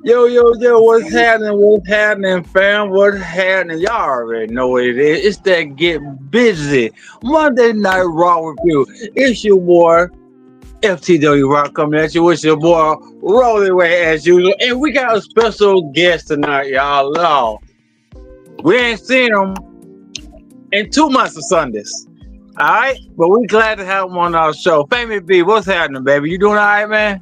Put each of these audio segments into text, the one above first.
Yo, what's happening? What's happening, fam? What's happening? Y'all already know what it is. It's that Get Busy Monday Night Raw review. It's your boy, FTW Rock, coming at you. It's your boy, Rolling Way, as usual. And we got a special guest tonight, y'all. We ain't seen him in 2 months of Sundays. All right? But we glad to have him on our show. Famous B, what's happening, baby? You doing all right, man?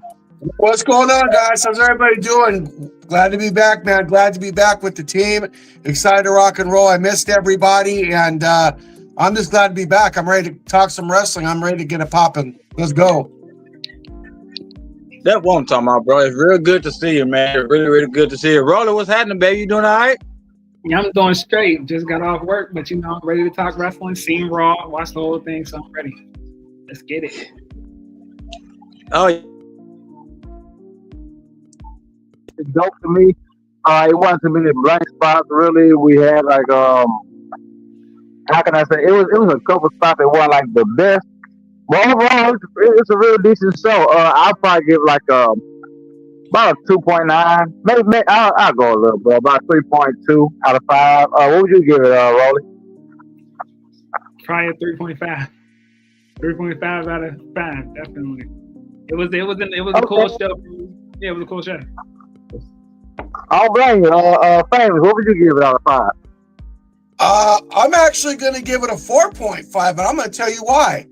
What's going on, guys? How's everybody doing? Glad to be back, man. Glad to be back with the team. Excited to rock and roll. I missed everybody, and I'm just glad to be back. I'm ready to talk some wrestling. I'm ready to get it popping. Let's go. That's what I'm talking about, bro. It's real good to see you, man. It's really, really good to see you. Roller, what's happening, baby? You doing all right? Yeah, I'm doing straight. Just got off work, but I'm ready to talk wrestling, seen Raw, watch the whole thing, so I'm ready. Let's get it. Oh, It's dope to me. It wasn't too many blank spots really. We had like how can I say it was a couple spots that weren't like the best. But overall it's a real decent show. I'll probably give like about a 2.9. Maybe I'll go a little bit, about 3.2 out of 5. What would you give it, Rolly? Probably a 3.5. 3.5 out of 5, definitely. It was a cool show. Yeah, it was a cool show. I don't blame you. Famous, what would you give it out of 5? I'm actually going to give it a 4.5, and I'm going to tell you why.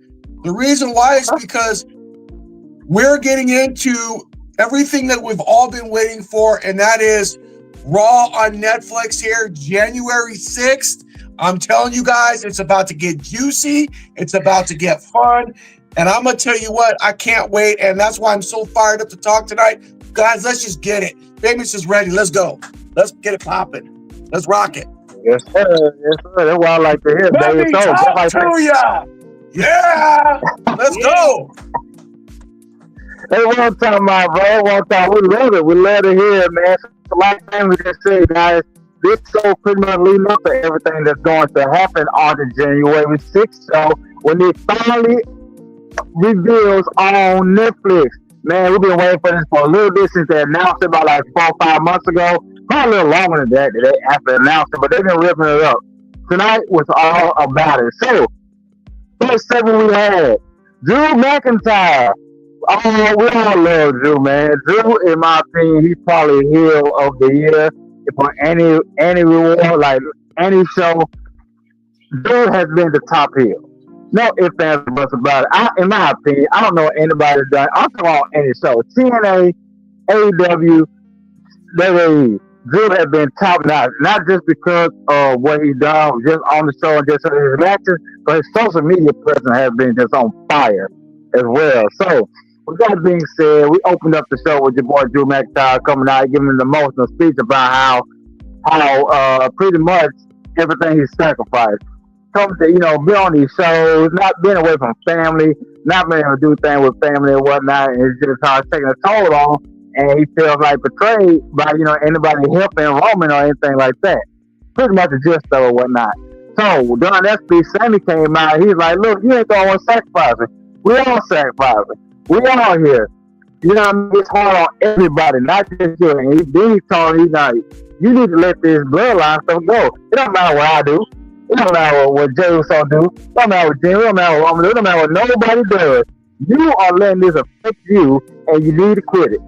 The reason why is because we're getting into everything that we've all been waiting for, and that is Raw on Netflix here, January 6th. I'm telling you guys, it's about to get juicy. It's about to get fun. And I'm going to tell you what, I can't wait. And that's why I'm so fired up to talk tonight. Guys, let's just get it. Famous is ready. Let's go. Let's get it popping. Let's rock it. Yes, sir. Yes, sir. That's what I like to hear, Let baby. me So, talk like to ya. Yeah. Let's go. Hey, one time, my bro. One time, we love it. We love to hear it, man. So, like Family just said, guys, this show pretty much leading up to everything that's going to happen on the January 6th show when it finally reveals on Netflix. Man, we've been waiting for this for a little bit since they announced it about like 4 or 5 months ago. Probably a little longer than that after announcing, but they've been ripping it up. Tonight was all about it. So, first segment we had Drew McIntyre. Oh, we all love Drew, man. Drew, in my opinion, he's probably heel of the year for any reward, like any show. Drew has been the top heel. No ifs, ands, or buts about it. In my opinion, I don't know anybody that's done. I'm talking about any show. TNA, AEW, WWE. Drew has been top notch, not just because of what he done just on the show and just his matches, but his social media presence has been just on fire as well. So, with that being said, we opened up the show with your boy Drew McIntyre coming out, giving an emotional speech about how pretty much everything he sacrificed. Coming to, be on these shows, not being away from family, not being able to do things with family and whatnot, and it's just how it's taking a toll on, and he feels like betrayed by, anybody helping Roman or anything like that. Pretty much the gist of it, whatnot. So, during that speech, Sammy came out, he's like, look, you ain't going to sacrifice it. We all sacrificing. We all here. You know what I mean? It's hard on everybody, not just you. And then he told me, you need to let this bloodline stuff go. It don't matter what I do. It don't matter what Jay Uso do. It don't matter what Jimmy. It don't matter what Roman do. It don't matter what nobody does. You are letting this affect you, and you need to quit it.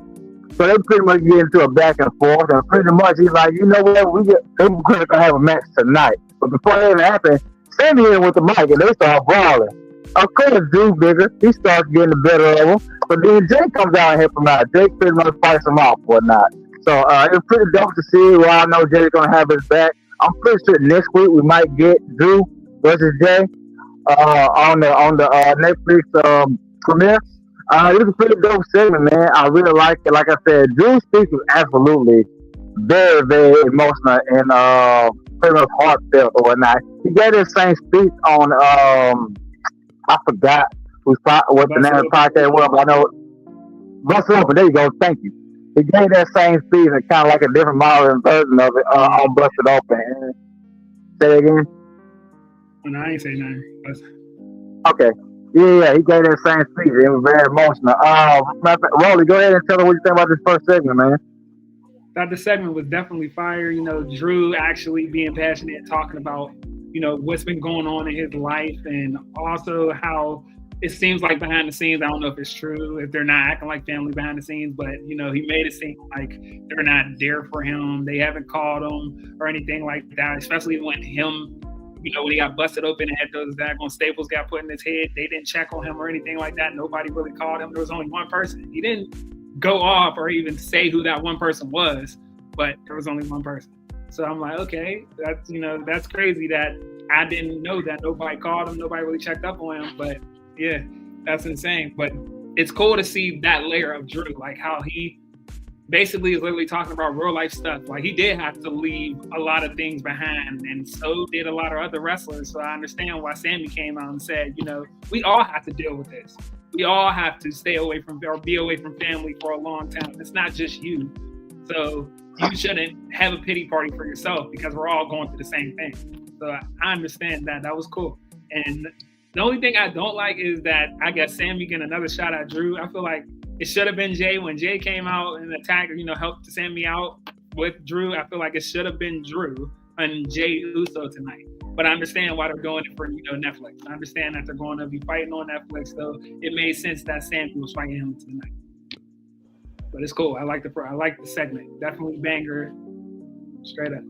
So they pretty much get into a back and forth, and pretty much he's like, you know what? They're going to have a match tonight. But before that even happened, Sammy in with the mic, and they start brawling. Of course, Drew bigger. He starts getting the better of him. But then Jake comes out and helps him out. Jake pretty much fights him off, whatnot. So it's pretty dope to see. Well, I know Jake's going to have his back. I'm pretty sure next week we might get Drew versus Jay on the Netflix premiere. It was a pretty dope segment, man. I really like it. Like I said, Drew's speech was absolutely very, very emotional and pretty much heartfelt or whatnot. He gave the same speech on I forgot what the name of the podcast was, but I know Busted Open. There you go. Thank you. He gave that same speech and kind of like a different modern version of it on Busted Open. Say it again. No, I ain't say nothing. Okay. Yeah, he gave that same speech. It was very emotional. Rolly, go ahead and tell her what you think about this first segment, man. thought the segment was definitely fire. You know, Drew actually being passionate and talking about, you know, what's been going on in his life, and also how it seems like behind the scenes, I don't know if it's true, if they're not acting like family behind the scenes, but, you know, he made it seem like they're not there for him. They haven't called him or anything like that, especially when him, you know, when he got busted open and had those daggone staples got put in his head, they didn't check on him or anything like that. Nobody really called him. There was only one person. He didn't go off or even say who that one person was, but there was only one person. So I'm like, okay, that's, you know, that's crazy that I didn't know that. Nobody called him. Nobody really checked up on him, but yeah, that's insane. But it's cool to see that layer of Drew, like how he basically is literally talking about real life stuff. Like he did have to leave a lot of things behind, and so did a lot of other wrestlers. So I understand why Sammy came out and said, you know, we all have to deal with this. We all have to stay away from or be away from family for a long time. It's not just you. So you shouldn't have a pity party for yourself because we're all going through the same thing. So I understand that. That was cool. And the only thing I don't like is that I guess Sammy getting another shot at Drew. I feel like it should have been Jay when Jay came out and attacked, you know, helped Sammy out with Drew. I feel like it should have been Drew and Jay Uso tonight. But I understand why they're doing it for, you know, Netflix. I understand that they're going to be fighting on Netflix, so it made sense that Sammy was fighting him tonight. But it's cool. I like the segment. Definitely banger. Straight up.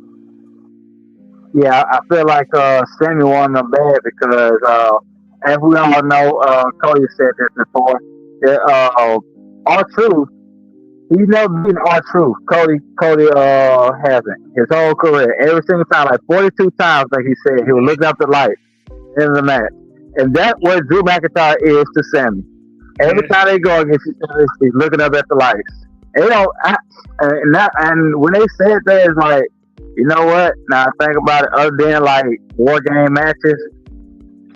Yeah, I feel like Sammy won them bad because, as we all know, Cody said this before. That R-Truth, he's never been R-Truth. Cody hasn't. His whole career, every single time, like 42 times, like he said, he was looking up the lights in the match, and that's what Drew McIntyre is to Sammy. Every time they go against each other, he's looking up at the lights. You know, and when they said that, it's like, you know what? Now I think about it, other than like war game matches,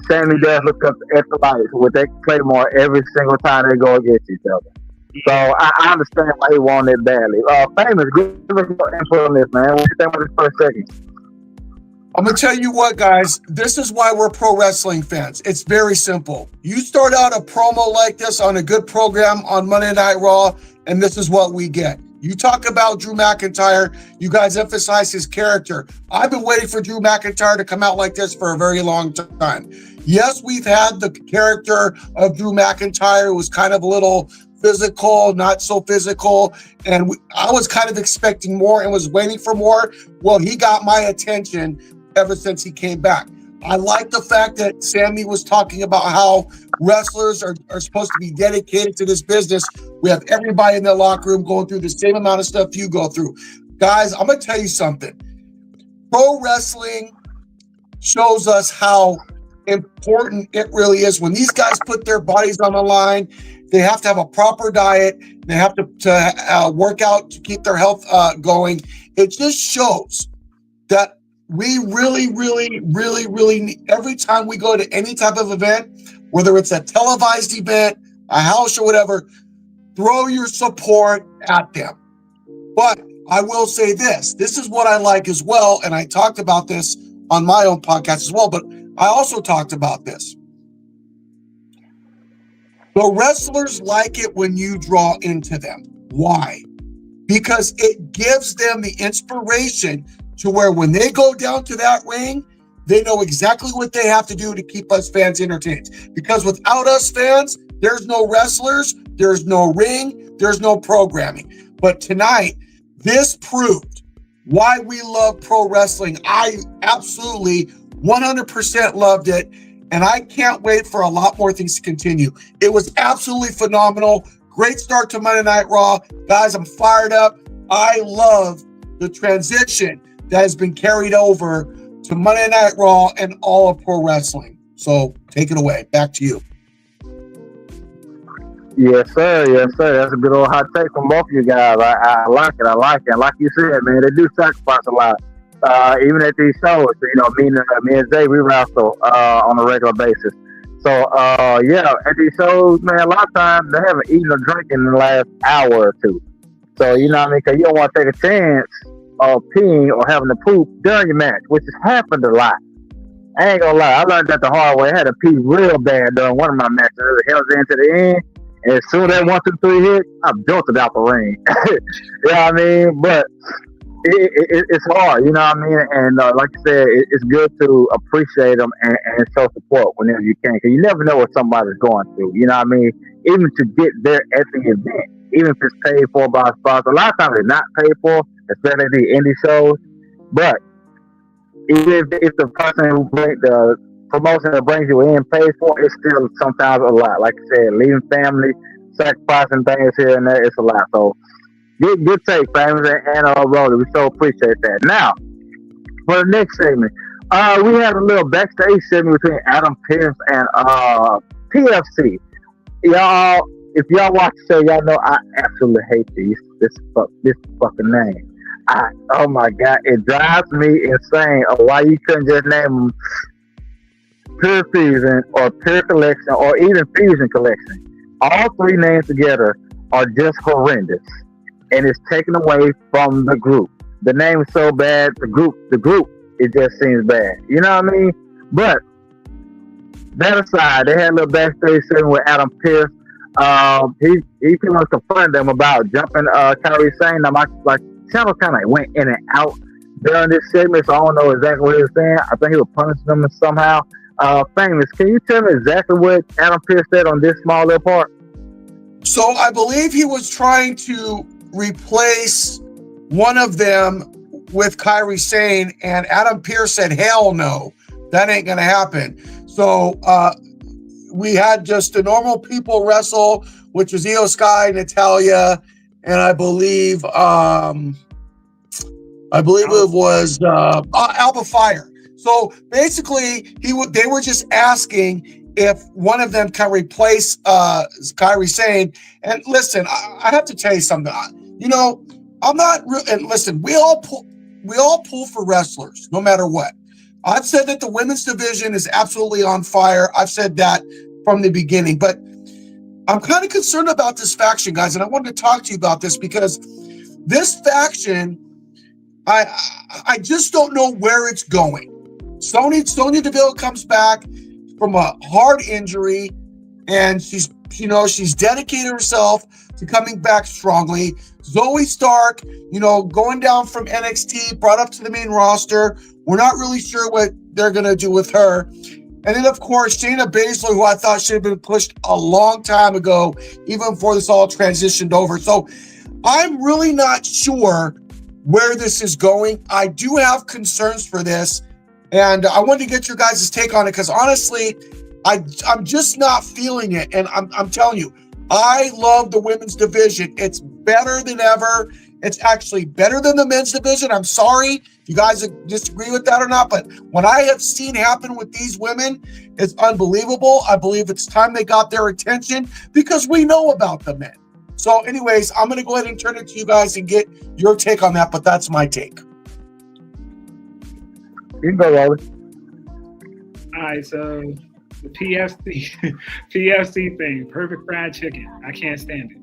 Sammy does look up at the lights with that Claymore every single time they go against each other. So I understand why he wanted it badly. Famous, give us your input on this, man. What do you think about this first segment? I'm going to tell you what, guys, this is why we're pro wrestling fans. It's very simple. You start out a promo like this on a good program on Monday Night Raw, and this is what we get. You talk about Drew McIntyre. You guys emphasize his character. I've been waiting for Drew McIntyre to come out like this for a very long time. Yes, we've had the character of Drew McIntyre. It was kind of a little physical, not so physical. And I was kind of expecting more and was waiting for more. Well, he got my attention ever since he came back. I like the fact that Sammy was talking about how wrestlers are supposed to be dedicated to this business. We have everybody in their locker room going through the same amount of stuff you go through. Guys, I'm going to tell you something. Pro wrestling shows us how important it really is. When these guys put their bodies on the line, they have to have a proper diet. They have to work out to keep their health going. It just shows that we really, really, really, really need, every time we go to any type of event, whether it's a televised event, a house or whatever, throw your support at them. But I will say this is what I like as well, and I talked about this on my own podcast as well, but I also talked about this. The wrestlers like it when you draw into them. Why? Because it gives them the inspiration to where when they go down to that ring, they know exactly what they have to do to keep us fans entertained. Because without us fans, there's no wrestlers, there's no ring, there's no programming. But tonight, this proved why we love pro wrestling. I absolutely 100% loved it, and I can't wait for a lot more things to continue. It was absolutely phenomenal. Great start to Monday Night Raw. Guys, I'm fired up. I love the transition that has been carried over to Monday Night Raw and all of pro wrestling. So take it away. Back to you. Yes, sir. Yes, sir. That's a good old hot take from both of you guys. I like it. I like it. Like you said, man, they do sacrifice a lot. Even at these shows, you know, me and Jay, we wrestle on a regular basis. So, yeah, at these shows, man, a lot of times they haven't eaten or drinking in the last hour or two. So, you know what I mean? Because you don't want to take a chance of peeing or having to poop during your match, which has happened a lot. I ain't gonna lie, I learned that the hard way. I had to pee real bad during one of my matches. It was held into the end, As soon as that 1, 2, 3 hit, I'm jolted out the ring. You know what I mean? But it's hard, you know what I mean? And like I said, it's good to appreciate them and show support whenever you can, because you never know what somebody's going through. You know what I mean? Even to get there at the event, even if it's paid for by a sponsor. A lot of times it's not paid for, especially the indie shows. But even if the person who brings the promotion that brings you in pays for, it's still sometimes a lot. Like I said, leaving family, sacrificing things here and there, it's a lot. So good take, family, and Rolly. We so appreciate that. Now, for the next segment, we had a little backstage segment between Adam Pearce and PFC. Y'all, if y'all watch the show, y'all know I absolutely hate this fucking name. Oh my god, it drives me insane. Why you couldn't just name them Pure Fusion or Pure Collection or even Fusion Collection? All three names together are just horrendous, and it's taken away from the group. The name is so bad. The group, it just seems bad. You know what I mean? But that aside, they had a little backstage segment with Adam Pearce. He pretty much confronted them about jumping Kairi Sane. Now my channel kind of went in and out during this segment, so I don't know exactly what he was saying. I think he was punishing them somehow. Famous, can you tell me exactly what Adam Pearce said on this small little part? So I believe he was trying to replace one of them with Kairi Sane, and Adam Pearce said, hell no, that ain't gonna happen. So we had just the normal people wrestle, which was Io Sky, Natalya, and I believe it was Alba Fire. So basically, they were just asking if one of them can replace Kairi Sane. And listen, I have to tell you something. I'm not. And listen, we all pull for wrestlers, no matter what. I've said that the women's division is absolutely on fire. I've said that from the beginning, but I'm kind of concerned about this faction, guys, and I wanted to talk to you about this because this faction, I just don't know where it's going. Sonya Deville comes back from a hard injury, and she's dedicated herself to coming back strongly. Zoe Stark, going down from NXT, brought up to the main roster. We're not really sure what they're going to do with her. And then, of course, Shayna Baszler, who I thought should have been pushed a long time ago, even before this all transitioned over. So I'm really not sure where this is going. I do have concerns for this, and I wanted to get your guys' take on it because, honestly, I'm just not feeling it. And I'm telling you, I love the women's division. It's better than ever. It's actually better than the men's division. I'm sorry if you guys disagree with that or not, but what I have seen happen with these women is unbelievable. I believe it's time they got their attention because we know about the men. So anyways, I'm going to go ahead and turn it to you guys and get your take on that, but that's my take. You can go, Rolly. All right, so the PFC thing, perfect fried chicken. I can't stand it.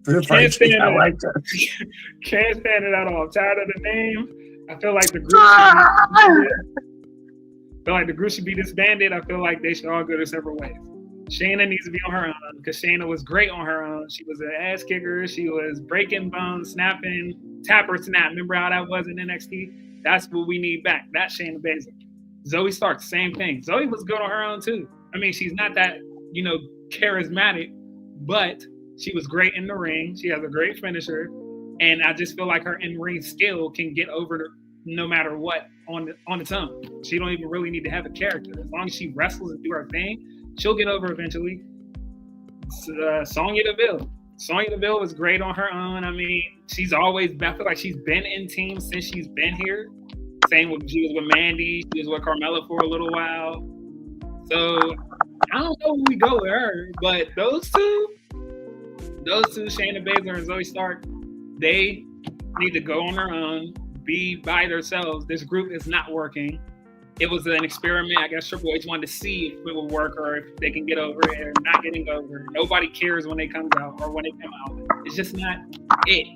Can't stand it. I like that. Can't stand it at all. I'm tired of the name. I feel like the group should be disbanded. I feel like they should all go their separate ways. Shayna needs to be on her own because Shayna was great on her own. She was an ass kicker. She was breaking bones, snapping, tap or snap. Remember how that was in NXT? That's what we need back. That's Shayna Baszler. Zoe Stark, same thing. Zoe was good on her own too. I mean, she's not that, charismatic, but she was great in the ring. She has a great finisher. And I just feel like her in-ring skill can get over no matter what on its own. She don't even really need to have a character. As long as she wrestles and do her thing, she'll get over eventually. Sonya Deville. Sonya Deville was great on her own. I mean, she's always, I feel like she's been in teams since she's been here. Same with, she was with Mandy. She was with Carmella for a little while. So I don't know where we go with her, but those two, Shayna Baszler and Zoe Stark, they need to go on their own, be by themselves. This group is not working. It was an experiment. I guess Triple H wanted to see if it would work or if they can get over it or not getting over. Nobody cares when they come out or when they come out. It's just not it.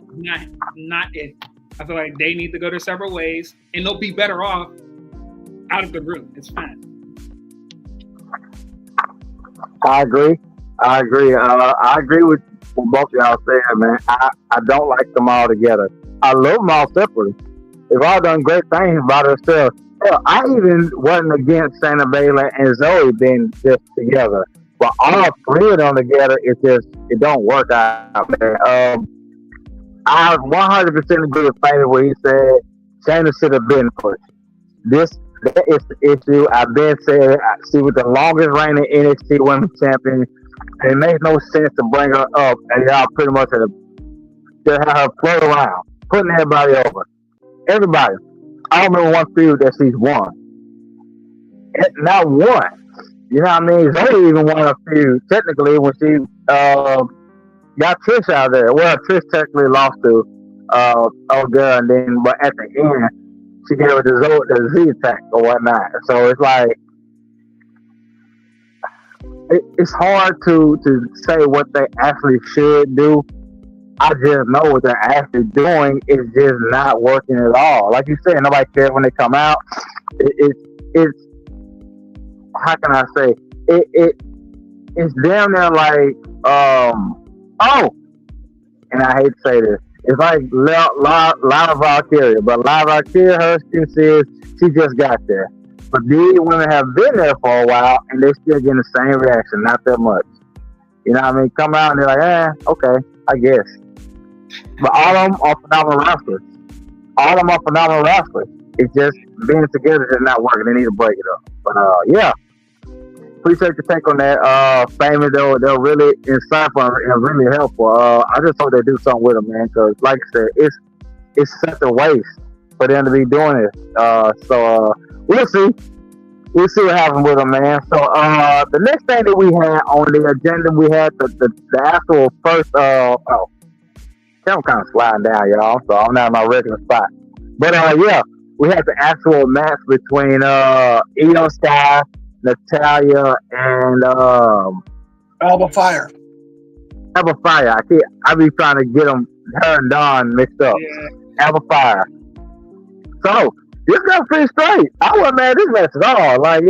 Not it. I feel like they need to go their separate ways and they'll be better off out of the group. It's fine. I agree. I agree. I agree with both of y'all saying, man. I don't like them all together. I love them all separately. They've all done great things by themselves. Hell, I even wasn't against Shayna Baszler and Zoe being just together. But all three of them together, it don't work out, man. I 100% agree with Fanny where he said Shayna should have been pushed. That is the issue. I've been saying she was the longest reigning NXT Women's Champion. And it makes no sense to bring her up and y'all pretty much have her float around, putting everybody over. Everybody. I don't remember one feud that she's won. Not one. You know what I mean? Zoe even won a feud technically when she got Trish out there. Well, Trish technically lost to Olga, and then but at the end she gave it the Z attack or whatnot. So it's like it's hard to say what they actually should do. I just know what they're actually doing is just not working at all. Like you said, nobody cares when they come out. It's how can I say it's damn near like and I hate to say this. It's like Lana Valkyria, but Lana Valkyria, her excuse is she just got there. But these women have been there for a while, and they're still getting the same reaction, not that much. You know what I mean? Come out and they're like, okay, I guess. But all of them are phenomenal wrestlers. All of them are phenomenal wrestlers. It's just being together is not working. They need to break it up. But yeah, appreciate your take on that. Famous, they're really insightful and really helpful. I just hope they do something with them, man. Because like I said, it's such a waste for them to be doing it. So we'll see. We'll see what happens with them, man. So the next thing that we had on the agenda, we had the actual first. I'm kind of sliding down, y'all. So I'm not in my regular spot. But yeah, we had the actual match between Io Sky, Natalya, and Alba Fire. Alba Fire. I be trying to get them, her and Dawn mixed up. Yeah. Alba Fire. So this got pretty straight. I wasn't mad at this match at all. Like,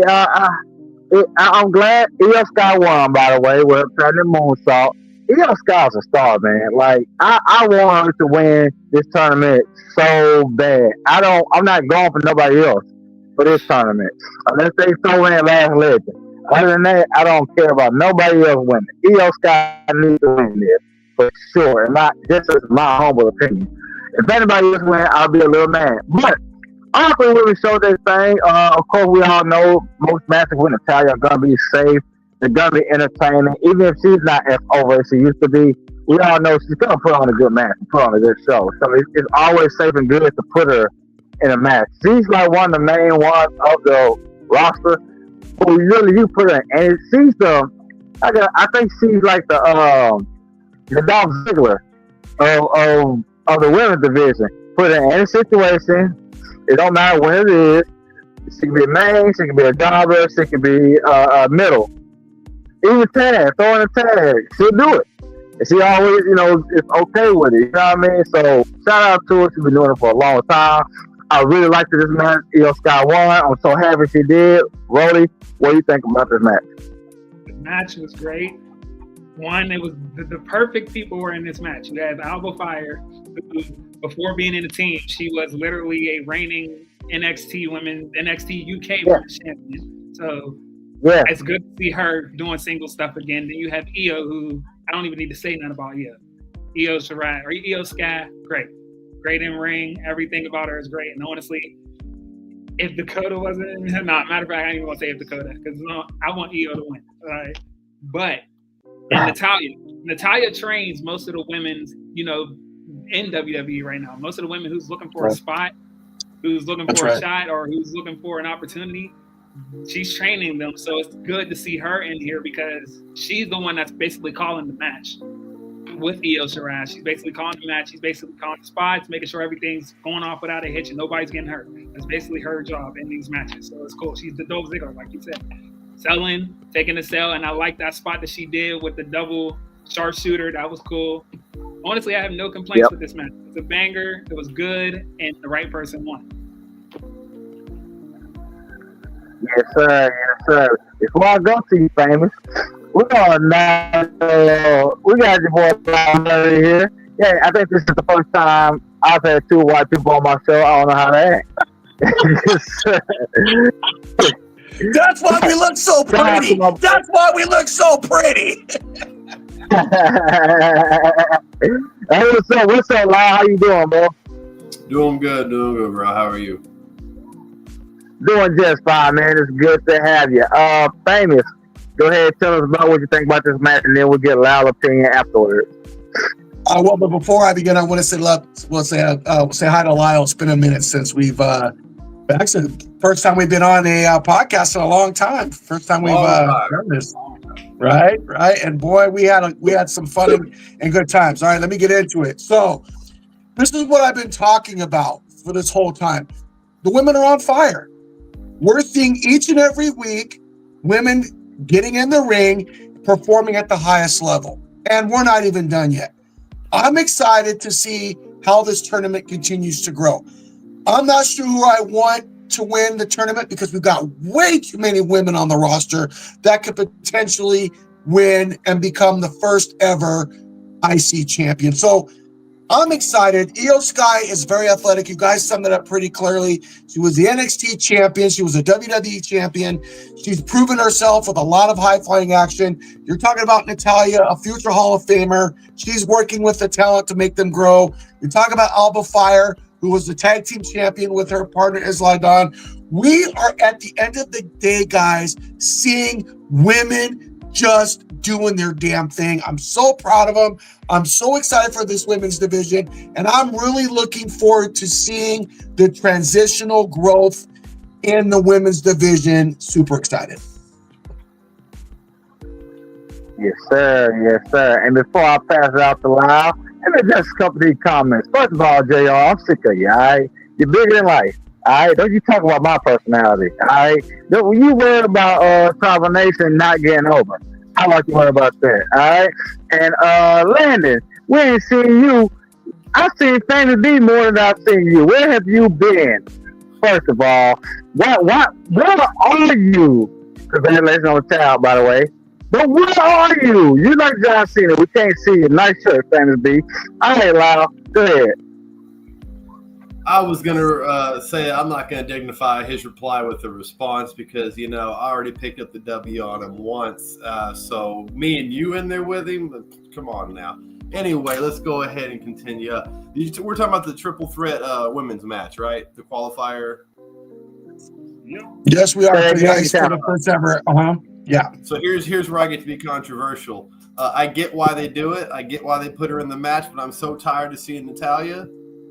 I'm glad Io Sky won, by the way, with Platinum Moonsault. Io Sky's a star, man. Like, I want her to win this tournament so bad. I'm not going for nobody else for this tournament. Unless they throw in Last Legend. Other than that, I don't care about nobody else winning. Io Sky needs to win this, for sure. And this is my humble opinion. If anybody else wins, I'll be a little mad. But honestly, when we show this thing, of course, we all know most matches with Natalya are going to be safe. They're going to be entertaining. Even if she's not as over as she used to be, we all know she's going to put on a good match, put on a good show. So it's always safe and good to put her in a match. She's like one of the main ones of the roster. But you put her in. And she's I think she's like the Dolph Ziggler of the women's division. Put her in any situation. It don't matter what it is. She can be a main, she can be a jobber, she can be a middle. Even tag, throwing a tag, she'll do it. And she always, is okay with it. You know what I mean? So shout out to her. She's been doing it for a long time. I really liked this match. Io Sky won. I'm so happy she did. Rody, what do you think about this match? The match was great. One, it was the perfect people were in this match. You have Alba Fire, who before being in the team, she was literally a reigning NXT UK Women's Champion. So it's good to see her doing single stuff again. Then you have Io, who I don't even need to say nothing about Io. Io Shirai or Io Sky, great in ring. Everything about her is great. And honestly, if Dakota wasn't, matter of fact, I ain't even gonna say if Dakota because I want Io to win. All right, but and Natalya trains most of the women's, in WWE right now. Most of the women who's looking for a spot, who's looking for a shot, or who's looking for an opportunity, she's training them. So it's good to see her in here because she's the one that's basically calling the match with Io Shirai. She's basically calling the match. She's basically calling the spots, making sure everything's going off without a hitch and nobody's getting hurt. That's basically her job in these matches. So it's cool. She's the Dolph Ziggler, like you said. Selling, taking the sell, and I like that spot that she did with the double sharpshooter. That was cool. Honestly, I have no complaints with this match. It's a banger. It was good, and the right person won. Yes, sir. Yes, sir. Before I go to you, Famous, We're on now. We got your boy Larry here. Yeah, I think this is the first time I've had two white people on my show. I don't know how that. That's why we look so pretty. That's why we look so pretty. Hey, what's up? What's up, Lyle? How you doing, bro? Doing good, bro. How are you? Doing just fine, man. It's good to have you. Famous. Go ahead and tell us about what you think about this match, and then we'll get Lyle's opinion afterwards. Well, but before I begin, I want to say hi to Lyle. It's been a minute since we've actually first time we've been on a podcast in a long time. First time we've done this. Right. And boy, we had some fun and good times. All right, let me get into it. So this is what I've been talking about for this whole time. The women are on fire. We're seeing each and every week women getting in the ring, performing at the highest level. And we're not even done yet. I'm excited to see how this tournament continues to grow. I'm not sure who I want to win the tournament because we've got way too many women on the roster that could potentially win and become the first ever IC champion. So I'm excited. Io Sky is very athletic. You guys summed it up pretty clearly. She was the NXT champion. She was a WWE champion. She's proven herself with a lot of high-flying action. You're talking about Natalya, a future Hall of Famer. She's working with the talent to make them grow. You're talking about Alba Fire, who was the tag team champion with her partner Isla Dawn. We are at the end of the day, guys, seeing women just doing their damn thing. I'm so proud of them. I'm so excited for this women's division, and I'm really looking forward to seeing the transitional growth in the women's division. Super excited. Yes, sir. And before I pass it out to Lyle, let me just a couple of these comments. First of all, JR, I'm sick of you, all right? You're bigger than life, all right? Don't you talk about my personality, all right? When you worry about Tribal Nation not getting over, I like to worry about that, all right? And Landon, we ain't seen you. I've seen Famous B more than I've seen you. Where have you been? First of all, where are you? Congratulations on the child, by the way. But where are you? You like John Cena. We can't see you. Nice shirt, Famous B. All right, Lyle. Go ahead. I was going to say I'm not going to dignify his reply with a response because, I already picked up the W on him once. So me and you in there with him, come on now. Anyway, let's go ahead and continue. We're talking about the triple threat women's match, right? The qualifier. Yes, we are. Nice for the first ever. Yeah. So here's where I get to be controversial. I get why they do it. I get why they put her in the match, but I'm so tired of seeing Natalya.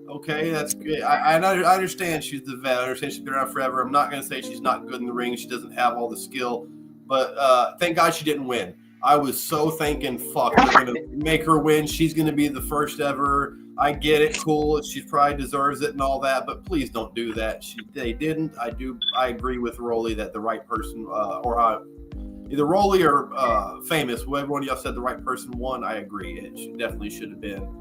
Okay, that's good. I understand she's the vet. I understand she's been around forever. I'm not going to say she's not good in the ring. She doesn't have all the skill. But thank God she didn't win. I was so thinking, fuck, they're going to make her win. She's going to be the first ever. I get it. Cool. She probably deserves it and all that. But please don't do that. They didn't. I agree with Rolly that the right person either Rolly or Famous, whoever one of y'all said the right person won, I agree. It definitely should have been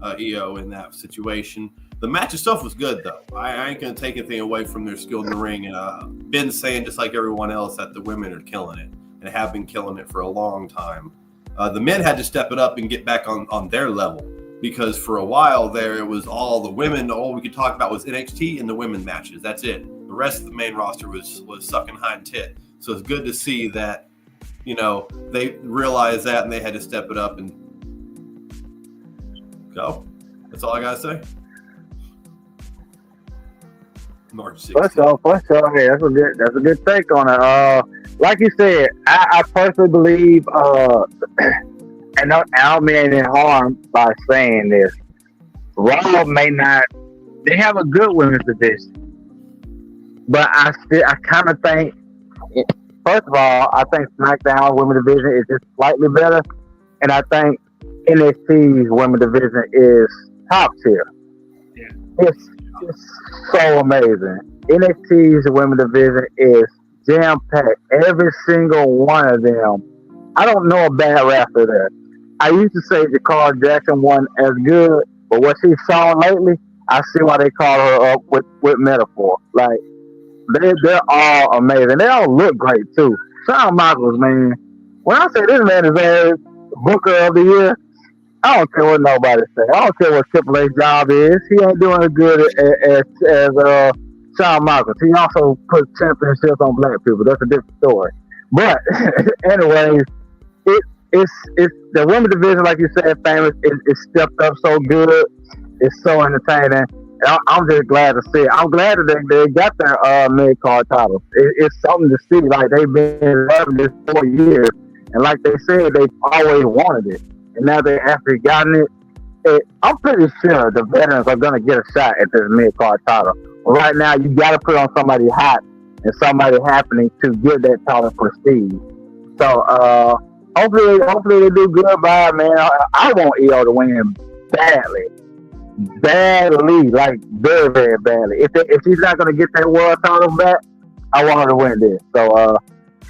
Io in that situation. The match itself was good, though. I ain't going to take anything away from their skill in the ring. And Ben's saying, just like everyone else, that the women are killing it and have been killing it for a long time. The men had to step it up and get back on their level because for a while there, it was all the women. All we could talk about was NXT and the women matches. That's it. The rest of the main roster was sucking hind tit. So it's good to see that, they realized that and they had to step it up and go. That's all I gotta say. March 6th. For sure. Hey, that's a good take on it. Like you said, I personally believe, and I don't mean any harm by saying this. Raw may not. They have a good women's division, but I kind of think. First of all, I think SmackDown women's division is just slightly better, and I think NXT's women's division is top tier. Yeah. It's so amazing. NXT's women's division is jam-packed. Every single one of them. I don't know a bad wrestler there. I used to say Jakara Jackson wasn't as good, but what she's shown lately, I see why they call her up with metaphor. Like, they're all amazing. They all look great, too. Shawn Michaels, man, when I say this man is Booker of the Year, I don't care what nobody say. I don't care what Triple H's job is. He ain't doing as good as Shawn Michaels. He also put championships on black people. That's a different story. But anyways, it's the women's division, like you said, famous. It stepped up so good. It's so entertaining. I'm just glad to see it. I'm glad that they got their mid card title. It's something to see. Like they've been loving this 4 years, and like they said, they've always wanted it, and now they actually gotten it. I'm pretty sure the veterans are gonna get a shot at this mid card title. Right now, you got to put on somebody hot and somebody happening to give that title prestige. So hopefully they do good by it, man. I want EO to win badly, like very, very badly. If he's not gonna get that world title back, I want her to win this. So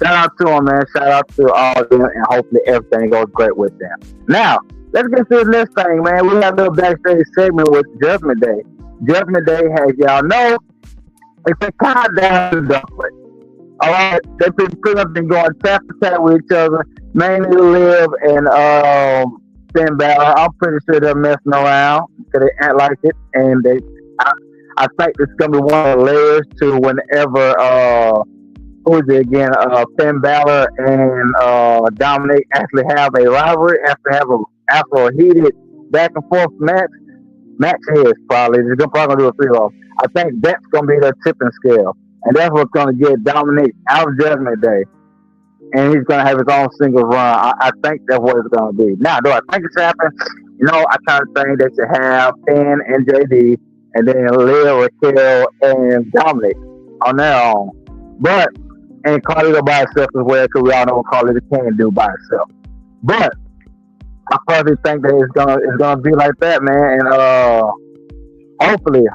shout out to him, man. Shout out to all of them, and hopefully everything goes great with them. Now let's get to the next thing, man. We have a little backstage segment with Judgment Day. Judgment Day, as y'all know, it's a countdown to Dublin. All right, they've pretty much been going tap to tap with each other, mainly Liv and Finn Balor. I'm pretty sure they're messing around because they act like it, and I think it's gonna be one of the layers to whenever who is it again? Finn Balor and Dominic actually have a rivalry, after a heated back and forth match. Match is probably they're probably gonna do a 3-0. I think that's gonna be the tipping scale, and that's what's gonna get Dominic out of Judgment Day, and he's gonna have his own singles run. I think that's what it's gonna be. Now, do I think it's happening? I kind of think they should have Finn and JD, and then Liv, Raquel, and Dominic on their own. But and Carlito by itself as well, because we all know what Carlito can do by itself. But I probably think that it's gonna be like that, man. And hopefully,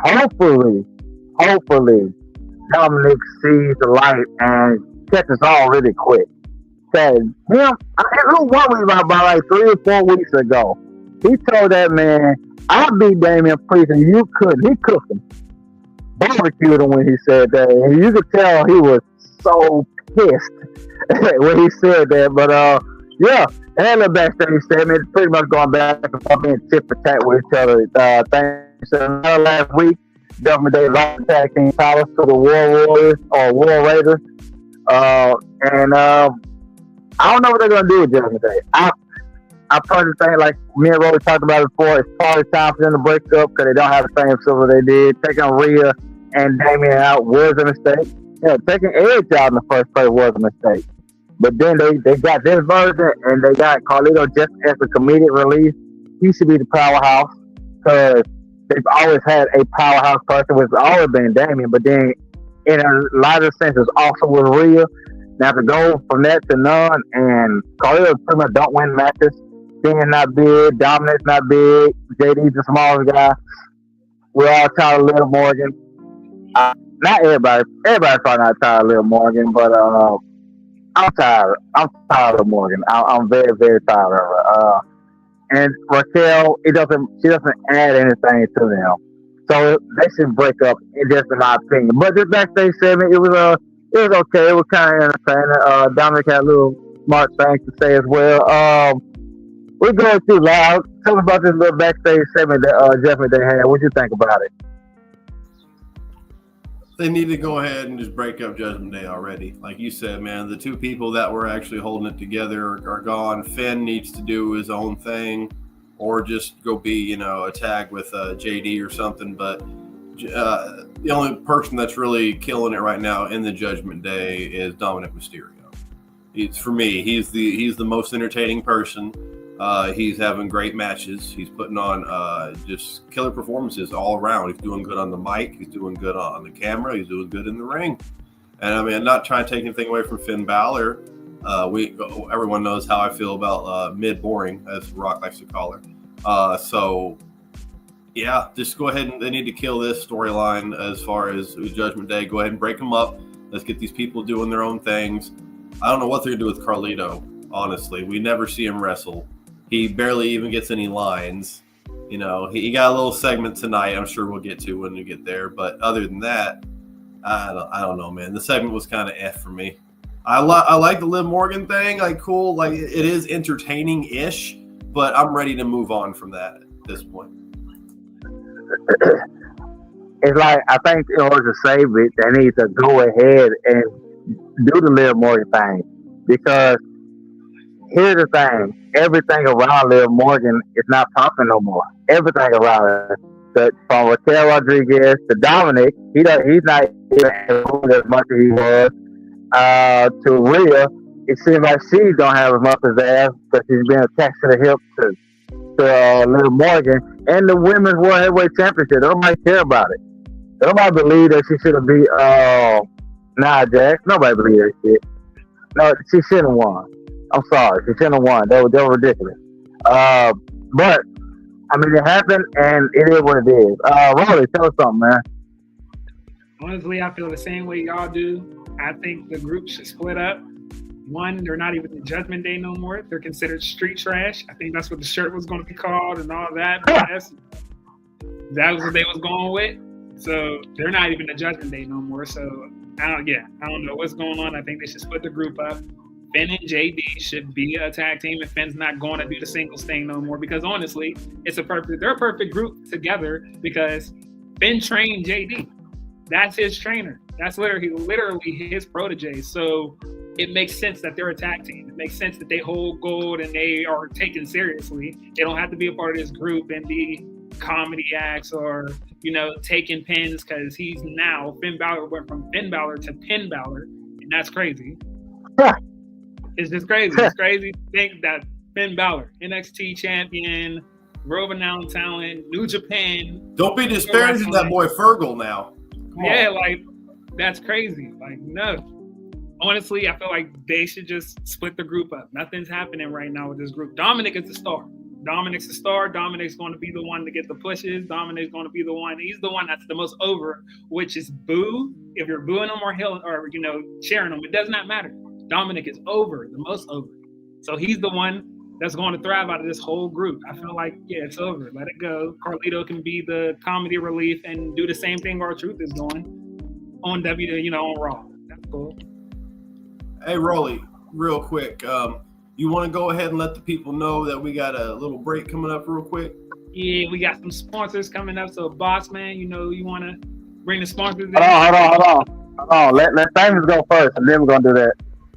Dominic sees the light and catches on really quick. Cause him, it was one week about like 3 or 4 weeks ago. He told that man, "I beat Damian Priest and you couldn't." He cooked him, barbecued him when he said that, and you could tell he was so pissed when he said that. But yeah. And the backstage segment, pretty much going back and forth and tip for tat with each other. Thanks to last week, Judgment Day lost tag team titles to the War Warriors or War Raiders. And I don't know what they're gonna do with Judgment Day. I personally think, like me and Rory talked about it before, it's probably time for them to break up because they don't have the same silver they did. Taking Rhea and Damian out was a mistake. Taking Edge out in the first place was a mistake. But then they got this version, and they got Carlito just as a comedic relief. He should be the powerhouse because they've always had a powerhouse person, which has always been Damian. But then, in a lot of senses, also with Rhea. Now to go from that to none, and Carlito pretty much don't win matches. Finn's not big, Dominic's not big, JD's the smallest guy. We're all tired of Liv Morgan. Not everybody. Everybody's probably not tired of Liv Morgan, but I'm tired. I'm tired of Morgan. I'm very, very tired of her. And Raquel, she doesn't add anything to them. So they should break up, just in my opinion. But this backstage segment, it was okay. It was kind of entertaining. Dominic had a little smart things to say as well. We're going too loud. Tell us about this little backstage segment that Judgment Day had. What do you think about it? They need to go ahead and just break up Judgment Day already. Like you said, man, the two people that were actually holding it together are gone. Finn needs to do his own thing or just go be, a tag with JD or something. But the only person that's really killing it right now in the Judgment Day is Dominic Mysterio. For me, he's the most entertaining person. He's having great matches. He's putting on just killer performances all around. He's doing good on the mic. He's doing good on the camera. He's doing good in the ring. And I mean, I'm not trying to take anything away from Finn Balor. Everyone knows how I feel about mid-boring, as Rock likes to call her. So, yeah, just go ahead and they need to kill this storyline as far as Judgment Day. Go ahead and break them up. Let's get these people doing their own things. I don't know what they're going to do with Carlito, honestly. We never see him wrestle. He barely even gets any lines. He got a little segment tonight. I'm sure we'll get to when we get there. But other than that, I don't know, man. The segment was kind of F for me. I like the Liv Morgan thing. Like, cool. Like, it is entertaining-ish, but I'm ready to move on from that at this point. It's like, I think in order to save it, they need to go ahead and do the Liv Morgan thing. Because here's the thing, everything around Liv Morgan is not popping no more. Everything around her. From Raquel Rodriguez to Dominic, he's not even as much as he was. To Rhea, it seems like she don't have as much as ass because she's been attached to the hip to Liv Morgan. And the Women's World Heavyweight Championship, nobody care about it. Nobody believe that she should have beat Nia Jax. Nobody believe that shit. No, she shouldn't have won. I'm sorry, she shouldn't have won. They were ridiculous. But I mean, it happened, and it is what it is. Rolly, tell us something, man. Honestly, I feel the same way y'all do. I think the group should split up. One, they're not even the Judgment Day no more. They're considered street trash. I think that's what the shirt was going to be called and all that. That was what they was going with. So they're not even the Judgment Day no more. So I don't know what's going on. I think they should split the group up. Finn and JD should be a tag team, and Finn's not going to do the singles thing no more because honestly, they're a perfect group together because Finn trained JD. That's his trainer. That's literally his protege. So it makes sense that they're a tag team. It makes sense that they hold gold and they are taken seriously. They don't have to be a part of this group and be comedy acts or, taking pins because Finn Balor went from Finn Balor to Pin Balor, and that's crazy. It's just crazy. It's crazy to think that Finn Balor, NXT champion, world-renowned talent, New Japan. Don't be disparaging that boy Fergal now. Yeah, like, that's crazy. Like, no. Honestly, I feel like they should just split the group up. Nothing's happening right now with this group. Dominic is the star. Dominic's the star. Dominic's going to be the one to get the pushes. Dominic's going to be the one. He's the one that's the most over, which is boo. If you're booing him or cheering him, it does not matter. Dominic is over, the most over. So he's the one that's going to thrive out of this whole group. I feel like, it's over. Let it go. Carlito can be the comedy relief and do the same thing R-Truth is doing on on Raw. That's cool. Hey, Rolly, real quick. You want to go ahead and let the people know that we got a little break coming up real quick? Yeah, we got some sponsors coming up. So, boss man, you want to bring the sponsors in? Hold on. Let Famous go first, and then we're going to do that.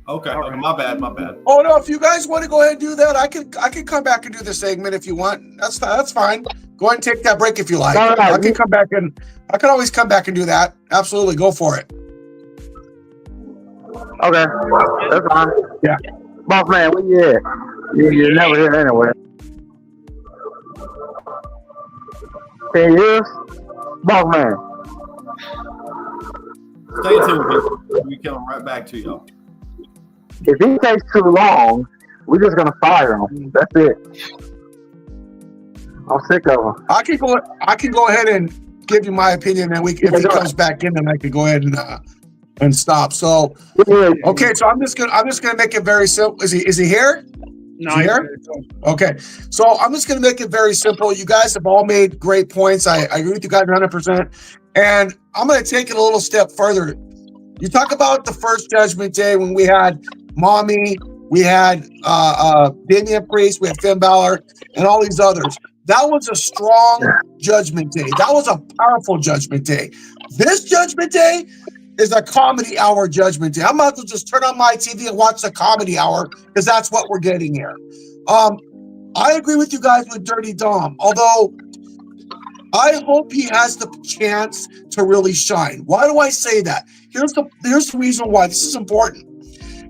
Okay. Right. My bad. Oh no! If you guys want to go ahead and do that, I can come back and do the segment if you want. That's fine. Go ahead and take that break if you like. I can come back and I can always come back and do that. Absolutely, go for it. Okay, that's fine. Yeah, boss man, where you at? You're never here anyway. Can you hear us, boss man? Stay tuned, people. We coming right back to y'all. If he takes too long, we're just gonna fire him. That's it. I'm sick of him. I can go ahead and give you my opinion, and if he comes back in, then I can go ahead and stop. So okay, so I'm just gonna make it very simple. Is he here? No, is he here? Okay, so I'm just gonna make it very simple. You guys have all made great points. I agree with you guys 100%, and I'm gonna take it a little step further. You talk about the first Judgment Day when we had Mommy, we had Damian Priest, we had Finn Balor, and all these others. That was a strong Judgment Day. That was a powerful Judgment Day. This Judgment Day is a comedy hour Judgment Day. I'm about to just turn on my TV and watch the comedy hour because that's what we're getting here. I agree with you guys with Dirty Dom, although I hope he has the chance to really shine. Why do I say that? Here's the reason why this is important.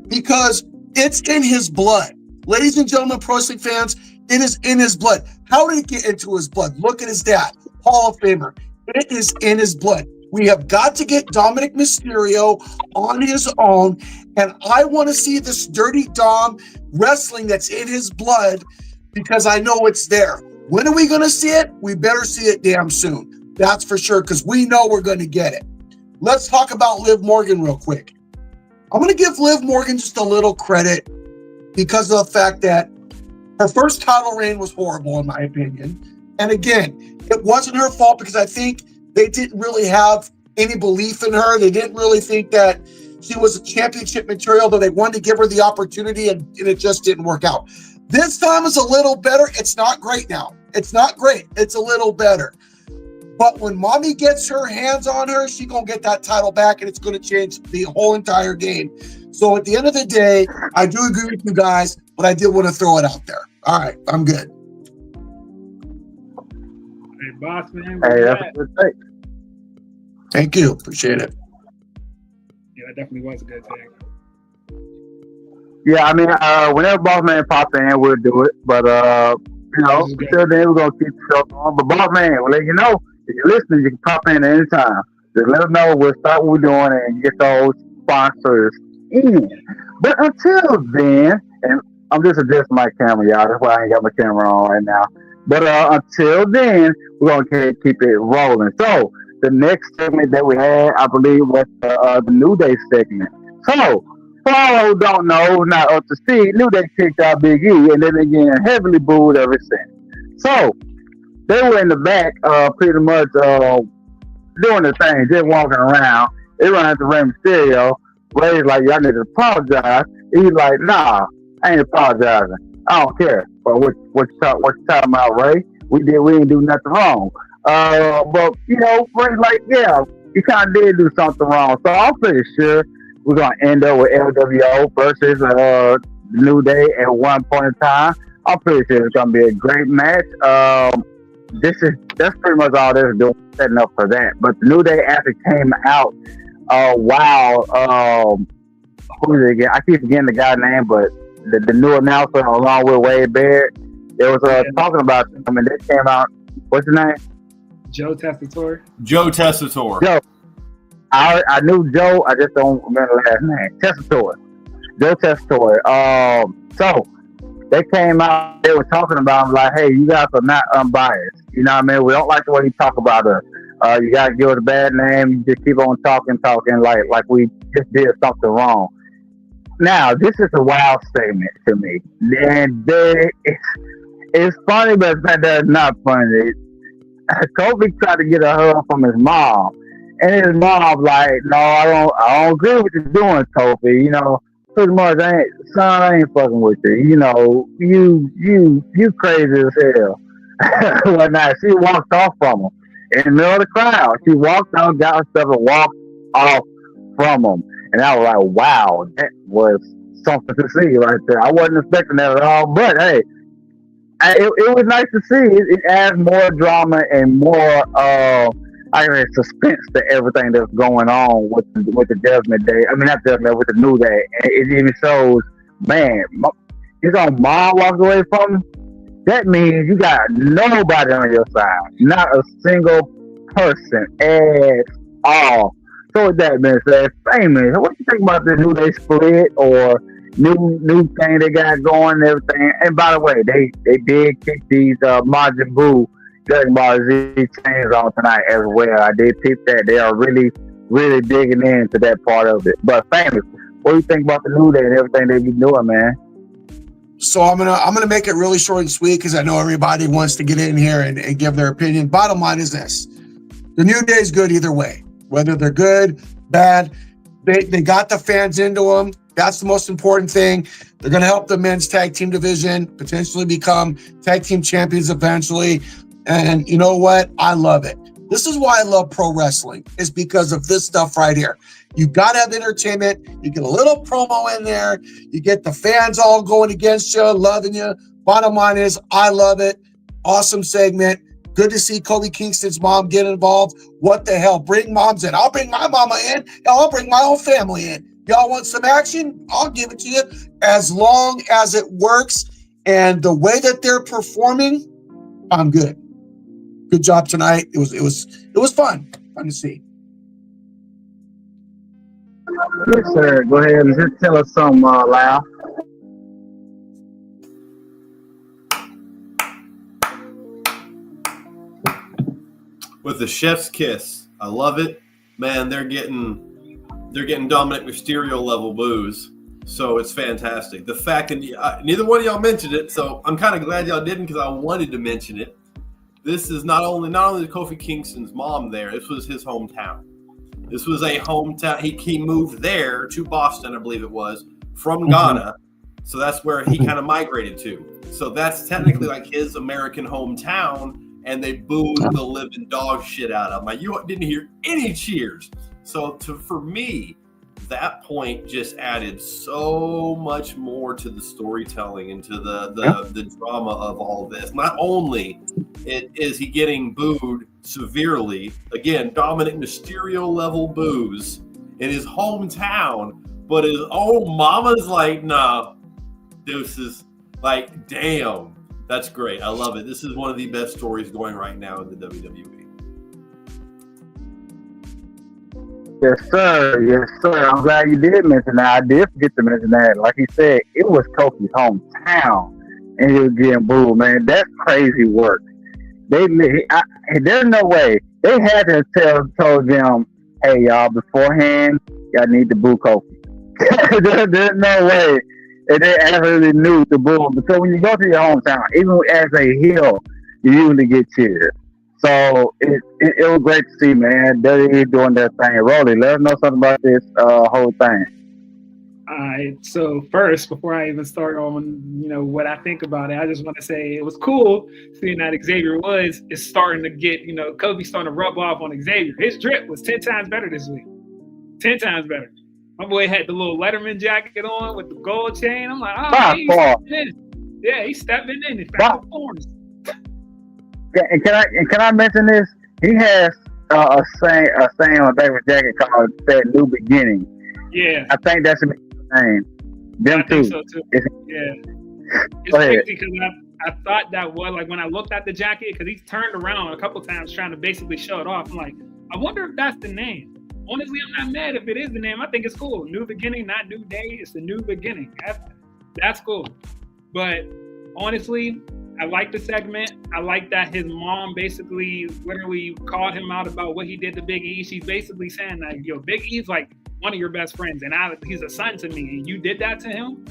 Because it's in his blood. Ladies and gentlemen, pro wrestling fans, it is in his blood. How did it get into his blood? Look at his dad, Hall of Famer. It is in his blood. We have got to get Dominic Mysterio on his own, and I want to see this Dirty Dom wrestling that's in his blood because I know it's there. When are we going to see it? We better see it damn soon. That's for sure, because we know we're going to get it. Let's talk about Liv Morgan real quick. I'm going to give Liv Morgan just a little credit because of the fact that her first title reign was horrible, in my opinion. And again, it wasn't her fault because I think they didn't really have any belief in her. They didn't really think that she was championship material, that they wanted to give her the opportunity, and it just didn't work out. This time is a little better. It's not great now. It's not great. It's a little better. But when mommy gets her hands on her, she's going to get that title back, and it's going to change the whole entire game. So at the end of the day, I do agree with you guys, but I did want to throw it out there. All right, I'm good. Hey, boss man. Hey, that's a good take. Thank you. Appreciate it. Yeah, that definitely was a good take. Yeah, I mean, whenever Boss Man pops in, we'll do it. But, until then, we're going to keep the show going. But Boss Man, we'll let you know, if you're listening, you can pop in anytime. Just let us know. We'll start what we're doing and get those sponsors in. But until then, and I'm just adjusting my camera, y'all. That's why I ain't got my camera on right now. But until then, we're going to keep it rolling. So, the next segment that we had, I believe, was the New Day segment. So, for all who don't know, not up to speed, New Day kicked out Big E, and they've been getting heavily booed ever since. So, they were in the back, pretty much doing the thing, just walking around. They run into Rey Mysterio. Rey's like, y'all need to apologize. He's like, nah, I ain't apologizing. I don't care. But what you talking about, Rey? We didn't do nothing wrong. But Rey's like, yeah, you kind of did do something wrong. So I'm pretty sure we're gonna end up with LWO versus New Day at one point in time. I'm pretty sure it's gonna be a great match. That's pretty much all they're doing, setting up for that. But the New Day actually came out who is it again? I keep forgetting the guy's name, but the new announcer along with Wade Barrett, they was talking about them, and they came out. What's his name? Joe Tessitore. Joe Tessitore. Joe. I knew Joe. I just don't remember the last name. Tessitore. Joe Tessitore. So they came out. They were talking about him like, "Hey, you guys are not unbiased. You know what I mean? We don't like the way you talk about us. You gotta give us a bad name. You just keep on talking like we just did something wrong." Now, this is a wild statement to me, and it's funny, but it's not funny. Kofi tried to get a hug from his mom, and his mom like, "No, I don't agree with you doing, Kofi. Pretty much, I ain't fucking with you. You crazy as hell." Well, now she walked off from him in the middle of the crowd. She walked out, got herself, and walked off from him. And I was like, wow, that was something to see right there. I wasn't expecting that at all, but hey, it was nice to see. It adds more drama and more suspense to everything that's going on with the Judgment Day. I mean, not Judgment, with the New Day. And it even shows, man, his own mom walked away from him. That means you got nobody on your side, not a single person at all. So with that being said, famous, what you think about this New Day split or new thing they got going and everything? And by the way, they did kick these Majin Buu Dragon Ball Z chains on tonight as well. I did peep that. They are really, really digging into that part of it. But famous, what do you think about the New Day and everything they be doing, man? So I'm gonna make it really short and sweet because I know everybody wants to get in here and give their opinion. Bottom line is this: the New Day is good either way. Whether they're good, bad, they got the fans into them. That's the most important thing. They're going to help the men's tag team division potentially become tag team champions eventually. And you know what? I love it. This is why I love pro wrestling, is because of this stuff right here. You got to have entertainment. You get a little promo in there. You get the fans all going against you, loving you. Bottom line is, I love it. Awesome segment. Good to see Kofi Kingston's mom get involved. What the hell? Bring moms in. I'll bring my mama in. I'll bring my whole family in. Y'all want some action? I'll give it to you as long as it works. And the way that they're performing, I'm good. Good job tonight. It was fun. Fun to see. Yes, sir. Go ahead and just tell us something, Lau. With the chef's kiss, I love it, man. They're getting Dominic Mysterio level boos, so it's fantastic. The fact that neither one of y'all mentioned it, so I'm kind of glad y'all didn't because I wanted to mention it. This is not only Kofi Kingston's mom there. This was his hometown. This was a hometown. He moved there to Boston, I believe it was, from Ghana. So that's where he kind of migrated to. So that's technically like his American hometown, and they booed the living dog shit out of him. Like, you didn't hear any cheers. So for me, that point just added so much more to the storytelling and to the drama of all this. Not only is he getting booed severely, again, Dominic Mysterio level boos in his hometown, but his own mama's like, nah, deuces. Like, damn, that's great. I love it. This is one of the best stories going right now in the WWE. Yes, sir. Yes, sir. I'm glad you did mention that. I did forget to mention that. Like he said, it was Kofi's hometown, and he was getting booed, man. That's crazy work. There's no way. They had to told them, hey, y'all, beforehand, y'all need to boo Kofi. There's no way. And they actually knew to boo him. Because when you go to your hometown, even as a heel, you usually get cheered. So it was great to see, man. WWE doing their thing. Rolly, let us know something about this whole thing. All right. So first, before I even start on, what I think about it, I just want to say it was cool seeing that Xavier Woods is starting to get, Kofi's starting to rub off on Xavier. His drip was 10 times better this week. 10 times better. My boy had the little Letterman jacket on with the gold chain. I'm like, oh, he's stepping in. Yeah, he's stepping in. He found the forms. And can I mention this? He has a saying on David's jacket called "That New Beginning." Yeah, I think that's the name. Them I think so too. Yeah, it's crazy because I thought that was like when I looked at the jacket because he turned around a couple times trying to basically show it off. I'm like, I wonder if that's the name. Honestly, I'm not mad if it is the name. I think it's cool. New beginning, not new day. It's the new beginning. That's cool. But honestly, I like the segment. I like that his mom basically literally called him out about what he did to Big E. She's basically saying that, yo, Big E's like one of your best friends, and he's a son to me, and you did that to him?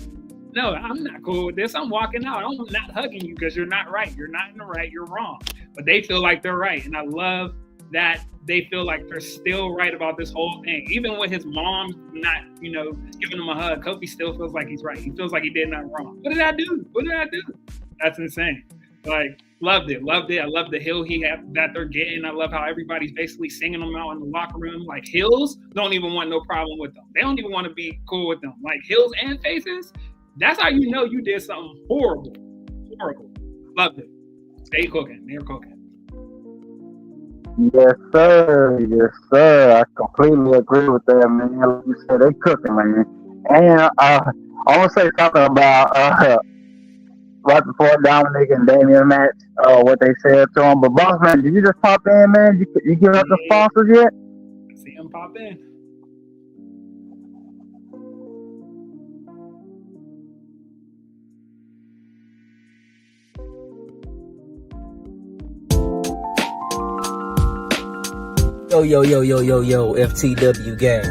No, I'm not cool with this. I'm walking out. I'm not hugging you because you're not right. You're not in the right. You're wrong. But they feel like they're right, and I love that they feel like they're still right about this whole thing. Even with his mom not, giving him a hug, Kofi still feels like he's right. He feels like he did nothing wrong. What did I do? That's insane. Like, loved it. I love the heel that they're getting. I love how everybody's basically singing them out in the locker room. Like, heels don't even want no problem with them. They don't even want to be cool with them. Like, heels and faces, that's how you know you did something horrible. Horrible. Loved it. Stay cooking. They're cooking. Yes, sir. Yes, sir. I completely agree with that, man. Like you said, they cooking, man. And I want to say something about right before Dominic and Damian match, what they said to him. But boss man, did you just pop in, man? You give up the sponsors yet? I see him pop in. Yo, FTW gang.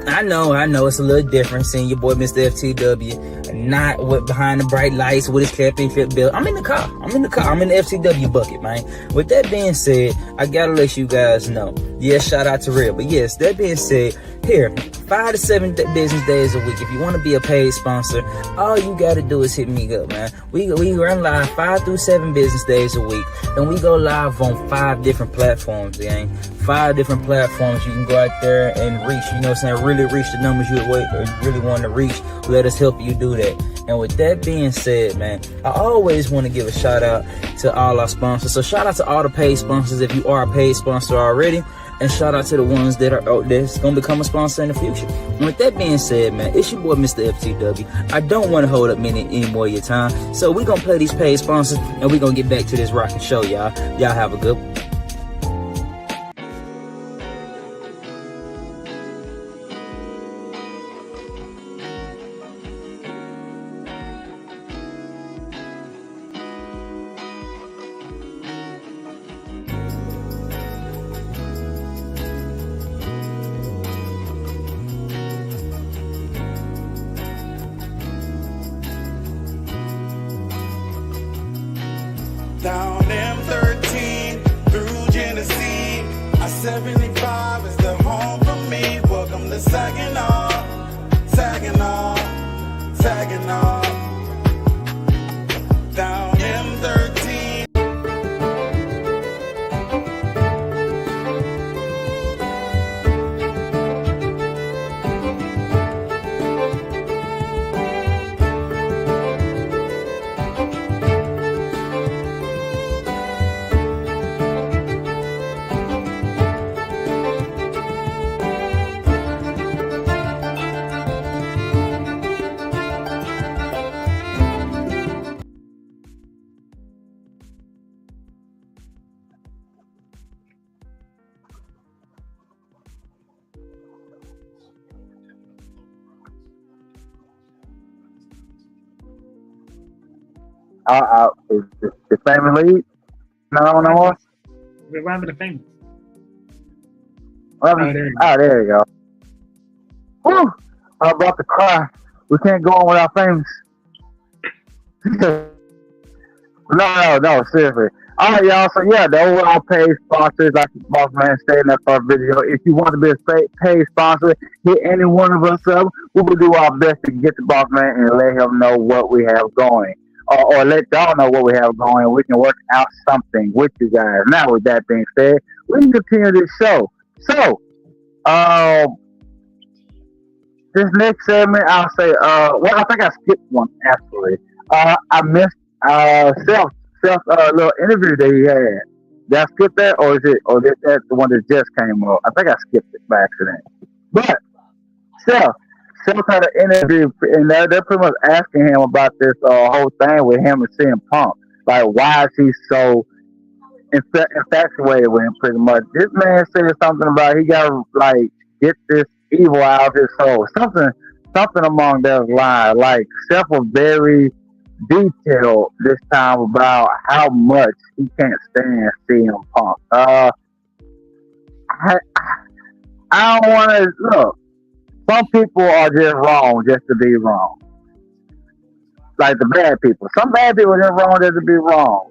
I know it's a little different seeing your boy Mr. FTW not with behind the bright lights with his championship belt. I'm in the car. I'm in the FTW bucket, man. With that being said, I gotta let you guys know. Yes, shout out to Real. But yes, that being said, here, 5 to 7 business days a week. If you want to be a paid sponsor, all you got to do is hit me up, man. We run live 5 through 7 business days a week, and we go live on 5 different platforms, gang. 5 different platforms. You can go out there and reach, you know what I'm saying, really reach the numbers you really want to reach. Let us help you do that. And with that being said, man, I always want to give a shout out to all our sponsors. So shout out to all the paid sponsors if you are a paid sponsor already. And shout out to the ones that are that's going to become a sponsor in the future. And with that being said, man, it's your boy, Mr. FTW. I don't want to hold up any more of your time. So we're going to play these paid sponsors, and we're going to get back to this rocking show, y'all. Y'all have a good one. Down M13 through Genesee, I 75 is the home for me. Welcome to Saginaw, Saginaw, Saginaw. Down M13. Is the family lead? No more? What happened to famous? Well, there you oh, there you go. Whew, I'm about to cry. We can't go on without famous. No, seriously. All right, y'all. So, yeah, the overall paid sponsors, like the Boss Man said in that first video, if you want to be a paid sponsor, hit any one of us up. We will do our best to get the Boss Man and let him know what we have going. Or let y'all know what we have going. We can work out something with you guys. Now, with that being said, we can continue this show. So, this next segment, I'll say, well, I think I skipped one, actually. I missed Self's little interview that he had. Did I skip that, or is that the one that just came up? I think I skipped it by accident. But Self had an interview, and they're pretty much asking him about this whole thing with him and CM Punk. Like, why is he so infatuated with him, pretty much? This man said something about he got to, like, get this evil out of his soul. Something among those lines. Like, Seth was very detailed this time about how much he can't stand CM Punk. I don't want to look. Some people are just wrong just to be wrong. Like the bad people. Some bad people are just wrong just to be wrong.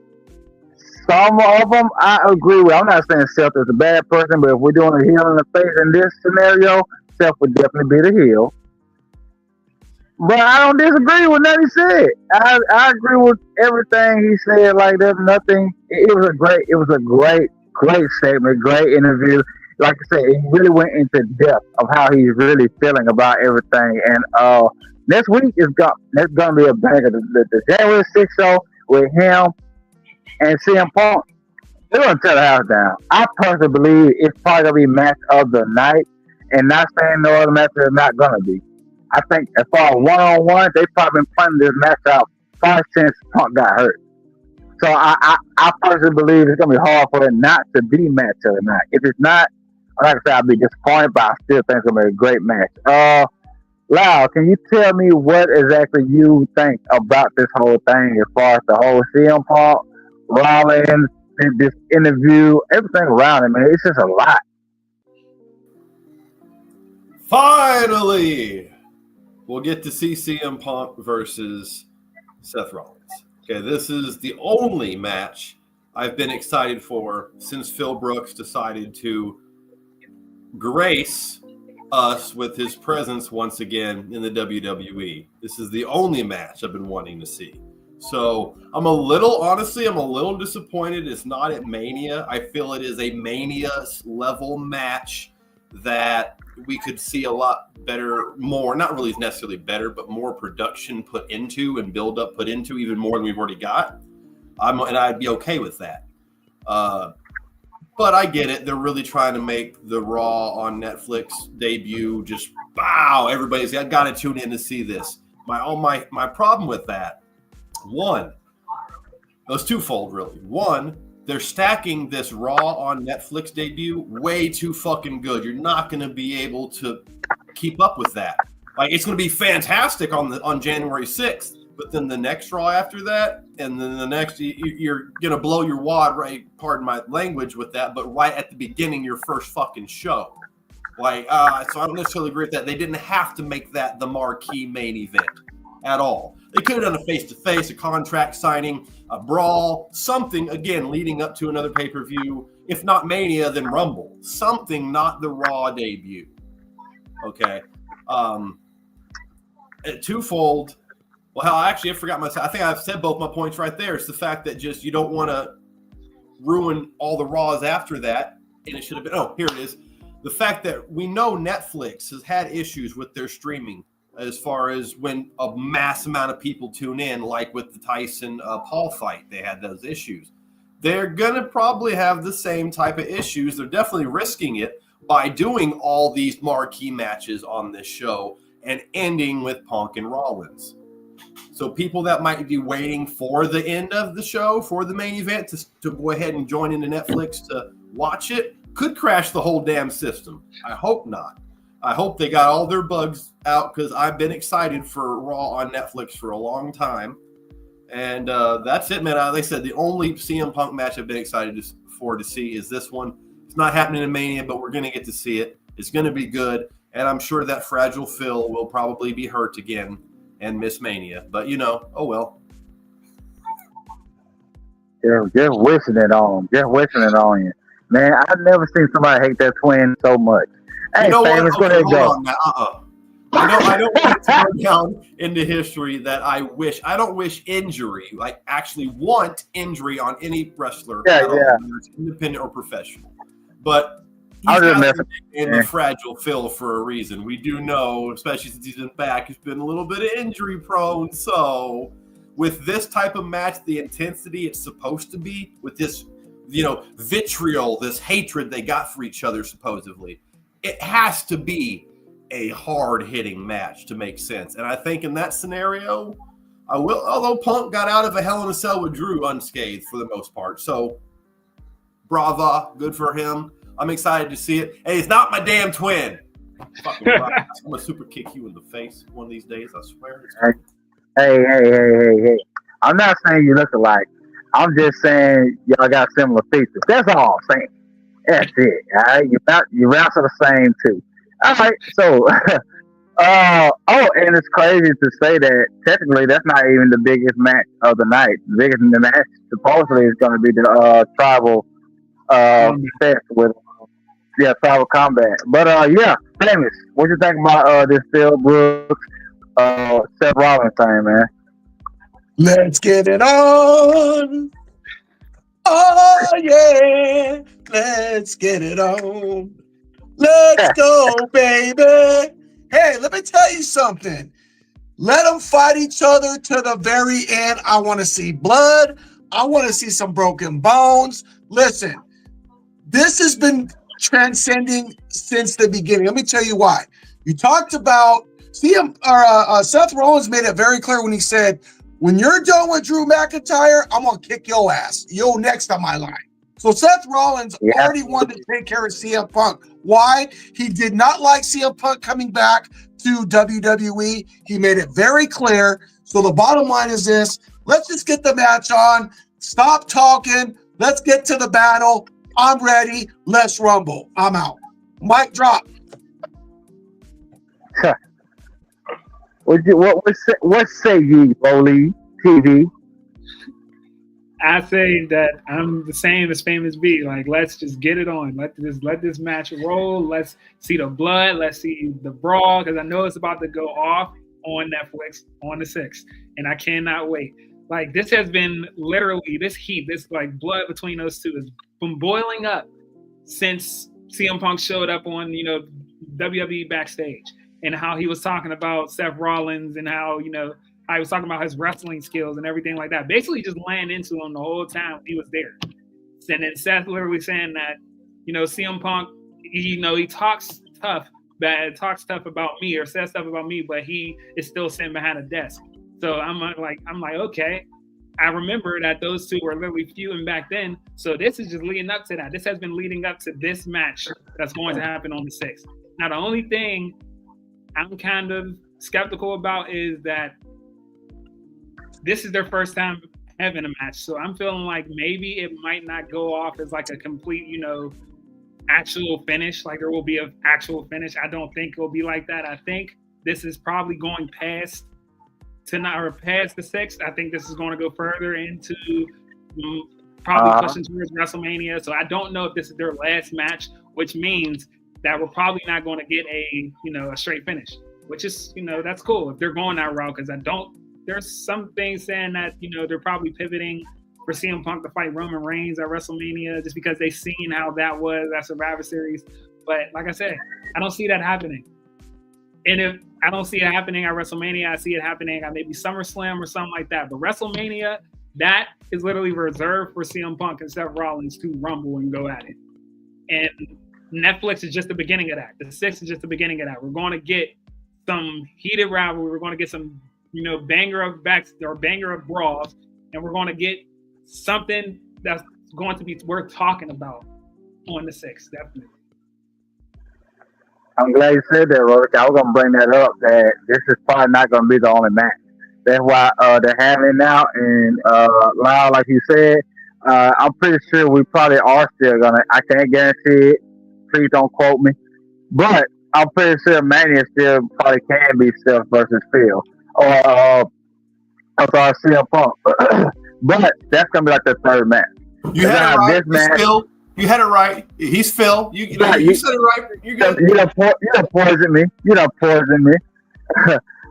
Some of them I agree with. I'm not saying Seth is a bad person, but if we're doing a heel in the face in this scenario, Seth would definitely be the heel. But I don't disagree with what he said. I agree with everything he said. Like there's nothing. It was a great statement, great interview. Like I said, he really went into depth of how he's really feeling about everything. And next week is gonna be a banger. The January 6th show with him and CM Punk. They're gonna tear the house down. I personally believe it's probably gonna be match of the night, and not saying no other match is not gonna be. I think as far as one-on-one, they've probably been planning this match out probably since Punk got hurt. So I personally believe it's gonna be hard for it not to be match of the night. If it's not, like I said, I'll be disappointed, but I still think it's gonna be a great match. Lau, can you tell me what exactly you think about this whole thing as far as the whole CM Punk, Rollins, this interview, everything around it, man? It's just a lot. Finally, we'll get to see CM Punk versus Seth Rollins. Okay, this is the only match I've been excited for since Phil Brooks decided to grace us with his presence once again in the WWE. This is the only match I've been wanting to see. So I'm a little disappointed it's not at Mania. I feel it is a Mania level match that we could see a lot better, more, not really necessarily better, but more production put into and build up put into even more than we've already got. And I'd be okay with that. But I get it. They're really trying to make the Raw on Netflix debut just, wow, everybody's got to tune in to see this. My problem with that, one, it was twofold, really. One, they're stacking this Raw on Netflix debut way too fucking good. You're not going to be able to keep up with that. Like, it's going to be fantastic on January 6th, but then the next Raw after that, and then the next, you're going to blow your wad, right? Pardon my language with that, but right at the beginning, your first fucking show. Like, so I don't necessarily agree with that. They didn't have to make that the marquee main event at all. They could have done a face-to-face, a contract signing, a brawl, something, again, leading up to another pay-per-view, if not Mania, then Rumble. Something, not the Raw debut. Okay. Twofold. Well, hell, actually, I forgot myself. I think I've said both my points right there. It's the fact that just you don't want to ruin all the Raws after that. And it should have been, oh, here it is. The fact that we know Netflix has had issues with their streaming as far as when a mass amount of people tune in, like with the Tyson Paul fight, they had those issues. They're going to probably have the same type of issues. They're definitely risking it by doing all these marquee matches on this show and ending with Punk and Rollins. So people that might be waiting for the end of the show, for the main event, to go ahead and join into Netflix to watch it, could crash the whole damn system. I hope not. I hope they got all their bugs out because I've been excited for Raw on Netflix for a long time. And that's it, man. Like I said, the only CM Punk match I've been excited to see is this one. It's not happening in Mania, but we're going to get to see it. It's going to be good. And I'm sure that Fragile Phil will probably be hurt again and miss Mania. But, oh well. Yeah, just wishing it on him. Just wishing it on you. Man, I've never seen somebody hate their twin so much. Hey, Famous, go ahead, go. I don't want to go down into history that I don't wish injury, like actually want injury on any wrestler, whether it's independent or professional. But he's got in the Fragile Phil for a reason. We do know, especially since he's been back, he's been a little bit of injury prone. So with this type of match, the intensity it's supposed to be, with this, vitriol, this hatred they got for each other, supposedly, it has to be a hard-hitting match to make sense. And I think in that scenario, although Punk got out of a Hell in a Cell with Drew unscathed for the most part. So, brava, good for him. I'm excited to see it. Hey, it's not my damn twin. Fucking I'm going to super kick you in the face one of these days, I swear. Hey. I'm not saying you look alike. I'm just saying y'all got similar features. That's all I'm saying. That's it. All right, you routes are the same too. All right, so and it's crazy to say that technically that's not even the biggest match of the night. The biggest match supposedly is going to be the tribal fest with tribal combat. But Famous. What you think about this Phil Brooks Seth Rollins thing, man? Let's get it on. Oh, yeah. Let's get it on. Let's go, baby. Hey, let me tell you something. Let them fight each other to the very end. I want to see blood. I want to see some broken bones. Listen, this has been transcending since the beginning. Let me tell you why. You talked about Seth Rollins made it very clear when he said, when you're done with Drew McIntyre, I'm going to kick your ass. You're next on my line. So Seth Rollins already wanted to take care of CM Punk. Why? He did not like CM Punk coming back to WWE. He made it very clear. So the bottom line is this. Let's just get the match on. Stop talking. Let's get to the battle. I'm ready. Let's rumble. I'm out. Mic drop. What say ye, Bowley TV? I say that I'm the same as Famous B. Like, let's just get it on. Let this match roll. Let's see the blood. Let's see the brawl, because I know it's about to go off on Netflix on the 6th, and I cannot wait. Like, this has been literally, this heat, this like blood between those two has been boiling up since CM Punk showed up on WWE backstage, and how he was talking about Seth Rollins and how I was talking about his wrestling skills and everything like that. Basically just laying into him the whole time he was there. And then Seth literally saying that, CM Punk, he talks tough about me or says stuff about me, but he is still sitting behind a desk. So I'm like, okay. I remember that those two were literally feuding back then. So this is just leading up to that. This has been leading up to this match that's going to happen on the 6th. Now, the only thing I'm kind of skeptical about is that this is their first time having a match. So I'm feeling like maybe it might not go off as like a complete, actual finish. Like there will be an actual finish. I don't think it'll be like that. I think this is probably going past the 6th. I think this is going to go further into probably pushing towards WrestleMania. So I don't know if this is their last match, which means that we're probably not going to get a straight finish, which is, that's cool if they're going that route, because there's some things saying that, they're probably pivoting for CM Punk to fight Roman Reigns at WrestleMania just because they've seen how that was at Survivor Series. But like I said, I don't see that happening. And if I don't see it happening at WrestleMania, I see it happening at maybe SummerSlam or something like that. But WrestleMania, that is literally reserved for CM Punk and Seth Rollins to rumble and go at it. And Netflix is just the beginning of that. The 6th is just the beginning of that. We're going to get some heated rivalry. We're going to get some, banger of brawls, and we're going to get something that's going to be worth talking about on the 6th, definitely. I'm glad you said that, Roderick. I was going to bring that up, that this is probably not going to be the only match. That's why they're having it now. And Lyle, like you said, I'm pretty sure we probably are still going to, I can't guarantee it. Please don't quote me. But I'm pretty sure Mania still probably can be Seth versus Phil. Or, I'm sorry, CM Punk. But that's going to be like the 3rd match. You had it right. He's Phil. You had it right. He's Phil. You said it right. You're good. You don't poison me.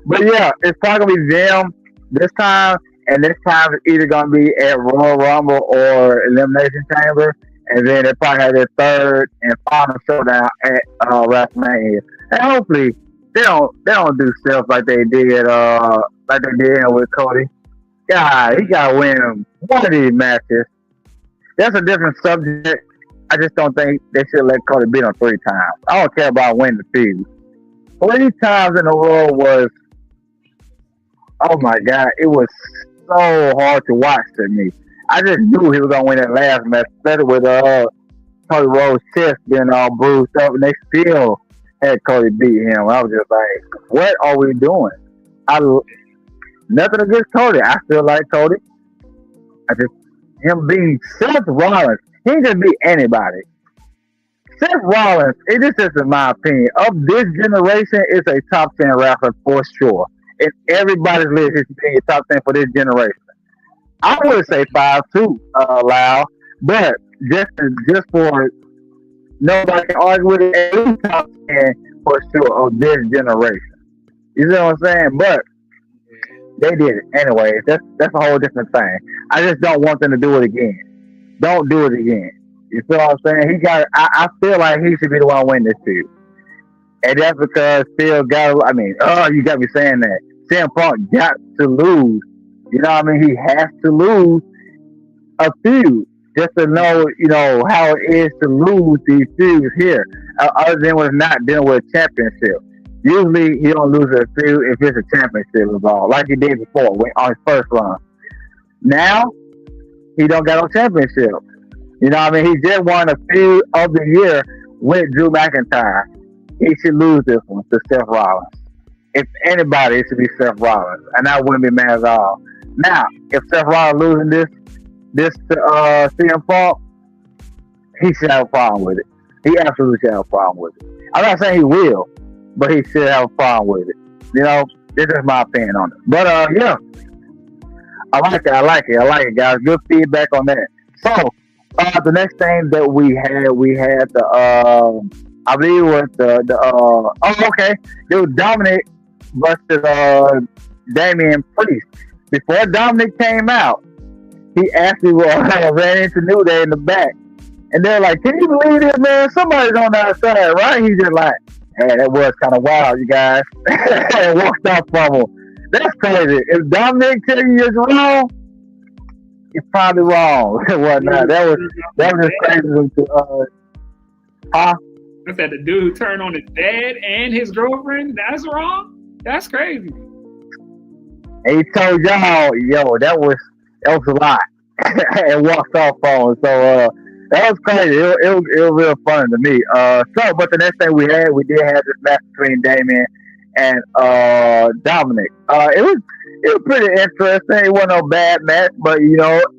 But yeah, it's probably going to be them this time. And this time it's either going to be at Royal Rumble or Elimination Chamber. And then they probably have their 3rd and final showdown at WrestleMania. And hopefully they don't do stuff like they did with Cody. God, he got to win one of these matches. That's a different subject. I just don't think they should let Cody beat him 3 times. I don't care about winning the feud. 3 times in a row was, oh my God, it was so hard to watch to me. I just knew he was going to win that last match, especially with Cody Rhodes' chest being all bruised up, and they still had Cody beat him. I was just like, what are we doing? Nothing against Cody. I still like Cody. Him being Seth Rollins, he can beat anybody. Seth Rollins, it is just in my opinion, of this generation, is a top 10 wrestler for sure. And everybody's list is being a top 10 for this generation. I would say 5'2", Lyle, but just for nobody can argue with it, at least top 10 for sure of this generation. You know what I'm saying? But they did it anyway. That's a whole different thing. I just don't want them to do it again. Don't do it again. You feel what I'm saying? I feel like he should be the one to win this feud. And that's because Phil you got me saying that. CM Punk got to lose. You know what I mean? He has to lose a feud just to know, how it is to lose these feuds here. Other than when it's not dealing with a championship. Usually he don't lose a feud if it's a championship involved, like he did before on his first run. Now he don't got no championship. You know what I mean? He just won a feud of the year with Drew McIntyre. He should lose this one to Seth Rollins. If anybody, it should be Seth Rollins, and I wouldn't be mad at all. Now, if Seth Rollins losing this to CM Punk, he should have a problem with it. He absolutely should have a problem with it. I'm not saying he will, but he should have a problem with it. This is my opinion on it. But yeah, I like it, guys. Good feedback on that. So the next thing that we had the I believe it was Dominic versus Damian Priest. Before Dominic came out, he actually ran into New Day in the back. And they're like, can you believe this, man? Somebody's on the outside, right? He's just like, hey, that was kind of wild, you guys. And walked off from him. That's crazy. If Dominic tell you it's wrong, you're probably wrong. Whatnot. That was just crazy. I said the dude turned on his dad and his girlfriend. That's wrong. That's crazy. And he told y'all, yo, that was a lot, and walked off on. So that was crazy. It was real funny to me. But the next thing we did have this match between Damian and Dominic. It was pretty interesting. It wasn't no bad match, but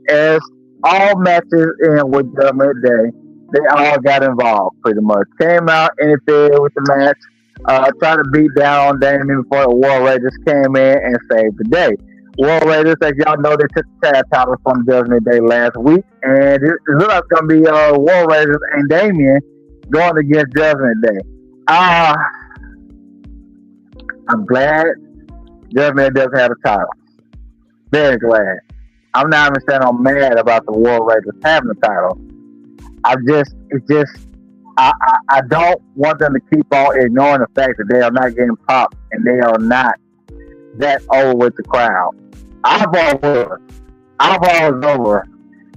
as all matches in with Judgment Day, they all got involved pretty much. Came out, interfered with the match, tried to beat down on Damian before the War Raiders came in and saved the day. War Raiders, as y'all know, they took the tag title from Judgment Day last week, and it looks like it's gonna be War Raiders and Damien going against Judgment Day. I'm glad Judgment Day doesn't have a title. Very glad. I'm not even saying I'm mad about the War Raiders having a title. I don't want them to keep on ignoring the fact that they are not getting popped and they are not that over with the crowd. Eyeball was over.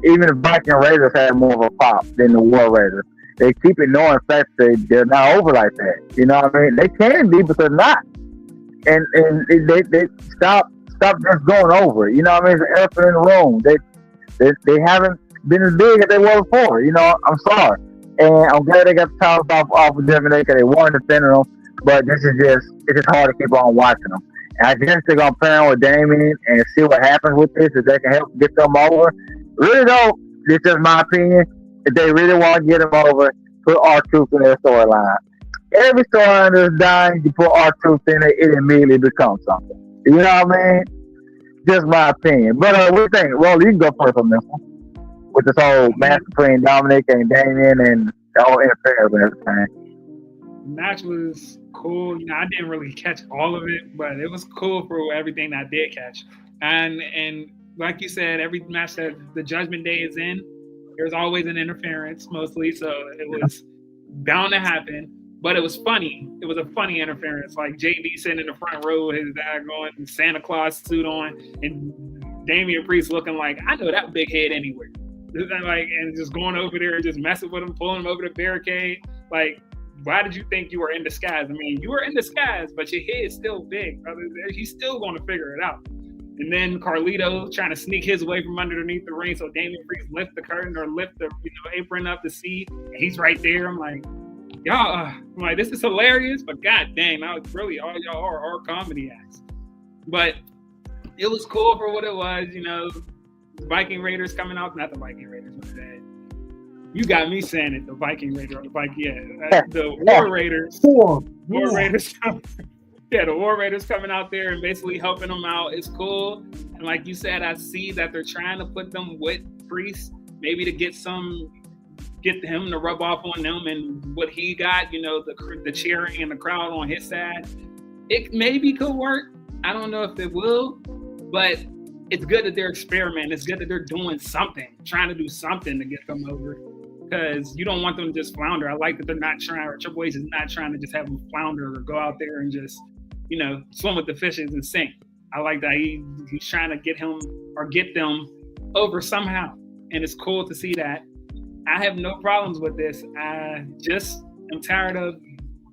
Even the Viking Raiders had more of a pop than the War Raiders. They keep ignoring the fact that they're not over like that. You know what I mean? They can be, but they're not. And they stop just going over. You know what I mean? It's an elephant in the room. They haven't been as big as they were before. You know, I'm sorry. And I'm glad they got the titles off of Judgment Day because they wanted to defend them. But it's just hard to keep on watching them. And I guess they're going to pair on with Damien and see what happens with this, if they can help get them over. Really though, this is my opinion. If they really want to get them over, put R-Truth in their storyline. Every storyline that's dying, you put R-Truth in it, it immediately becomes something. You know what I mean? Just my opinion. But what do you think? Well, you can go first on this one. With this whole match between Dominic and Damien and the whole interference and everything. The match was cool. You know, I didn't really catch all of it, but it was cool for everything that I did catch. And like you said, every match that the Judgment Day is in, there's always an interference, mostly. So it was bound to happen. But it was funny. It was a funny interference. Like JD sitting in the front row with his dad going Santa Claus suit on, and Damian Priest looking like, I know that big head anywhere. Like, and just going over there and just messing with him, pulling him over the barricade. Like, why did you think you were in disguise? I mean, you were in disguise, but your head's still big, brother. He's still going to figure it out. And then Carlito trying to sneak his way from underneath the ring, so Damian Priest lift the curtain or lift the apron up to see, and he's right there. I'm like, y'all, I'm like, this is hilarious, but god dang, now it's really all y'all are comedy acts. But it was cool for what it was, you know. Viking Raiders coming out, not the Viking Raiders, my bad. You got me saying it, the Viking Raider, the War Raiders. War Raiders. Yeah, the War Raiders coming out there and basically helping them out is cool. And like you said, I see that they're trying to put them with Priest, maybe to get him to rub off on them and what he got, you know, the cheering and the crowd on his side. It maybe could work. I don't know if it will, but it's good that they're experimenting. It's good that they're doing something, trying to do something to get them over, because you don't want them to just flounder. I like that they're not trying, or Triple H is not trying to just have them flounder or go out there and just, you know, swim with the fishes and sink. I like that he's trying to get them over somehow, and it's cool to see that. I have no problems with this. I just am tired of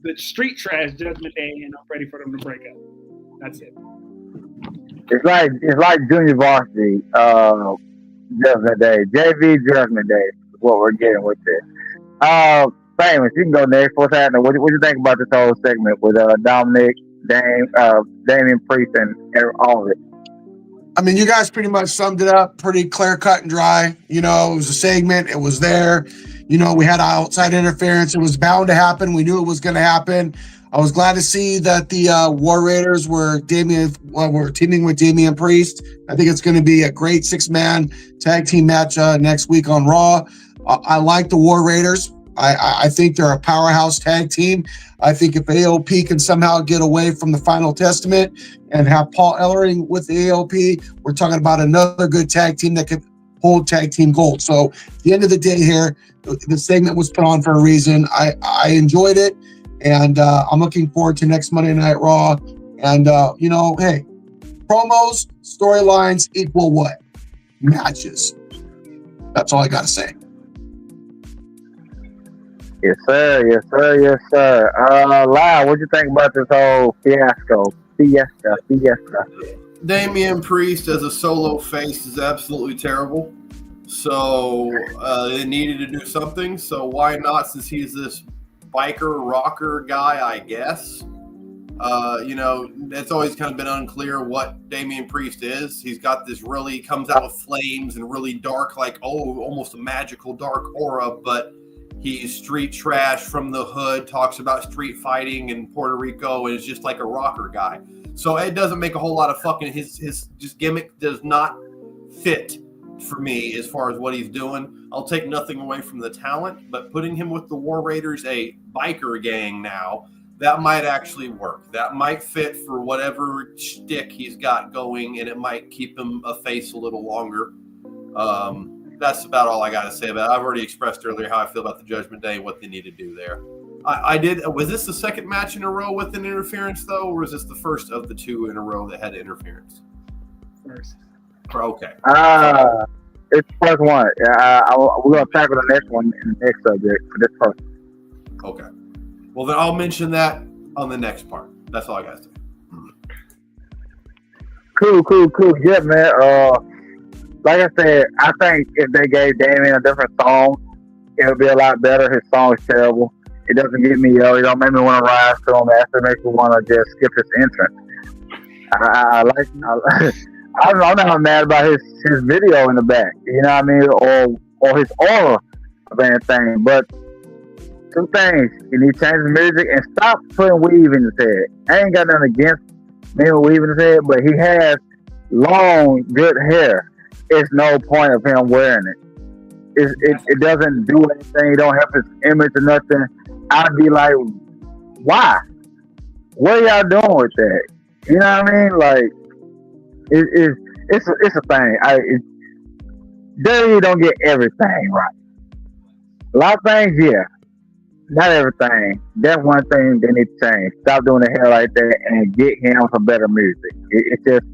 the street trash Judgment Day, and I'm ready for them to break up. That's it. It's like Junior Varsity Judgment Day, JV Judgment Day is what we're getting with this. Famous, you can go next. What's happening? What you think about this whole segment with Dominic, Damian Priest, and all of it? I mean, you guys pretty much summed it up pretty clear, cut, and dry. You know, it was a segment. It was there. You know, we had outside interference. It was bound to happen. We knew it was going to happen. I was glad to see that the War Raiders were teaming with Damian Priest. I think it's going to be a great 6-man tag team match next week on Raw. I like the War Raiders. I think they're a powerhouse tag team. I think if AOP can somehow get away from the Final Testament and have Paul Ellering with the AOP, we're talking about another good tag team that could hold tag team gold. So at the end of the day here, the segment was put on for a reason. I enjoyed it. And I'm looking forward to next Monday Night Raw. And, you know, hey, promos, storylines equal what? Matches. That's all I got to say. Yes, sir. Yes, sir. Yes, sir. Lyle, what'd you think about this whole fiasco? Fiesta. Damian Priest as a solo face is absolutely terrible. So they needed to do something. So why not, since he's this biker rocker guy, I guess. You know, it's always kind of been unclear what Damian Priest is. He's got this really comes out with flames and really dark, like, almost a magical dark aura, but he's street trash from the hood, talks about street fighting in Puerto Rico, and is just like a rocker guy. So it doesn't make a whole lot of fucking his just gimmick does not fit for me as far as what he's doing. I'll take nothing away from the talent, but putting him with the War Raiders, a biker gang now, that might actually work. That might fit for whatever shtick he's got going, and it might keep him a face a little longer. That's about all I got to say about it. I've already expressed earlier how I feel about the Judgment Day and what they need to do there. I did. Was this the second match in a row with an interference, though, or was this the first of the two in a row that had interference? First. Okay. It's the first one. We're going to tackle the next one in the next subject for this first. Okay. Well, then I'll mention that on the next part. That's all I got to say. Cool. Yeah, man. Like I said, I think if they gave Damian a different song, it would be a lot better. His song is terrible. It doesn't get me yelling. It don't make me want to rise to him. It actually makes me want to just skip his entrance. I'm not mad about his video in the back, you know what I mean, or his aura of anything. But two things: you need to change his music and stop putting weave in his head. I ain't got nothing against me with weave in his head, but he has long, good hair. It's no point of him wearing it. It doesn't do anything. It don't help his image or nothing. I'd be like, why? What are y'all doing with that? You know what I mean? Like, it's a thing. WWE don't get everything right. A lot of things, yeah. Not everything. That's one thing they need to change. Stop doing the hair like that and get him some better music. It's just,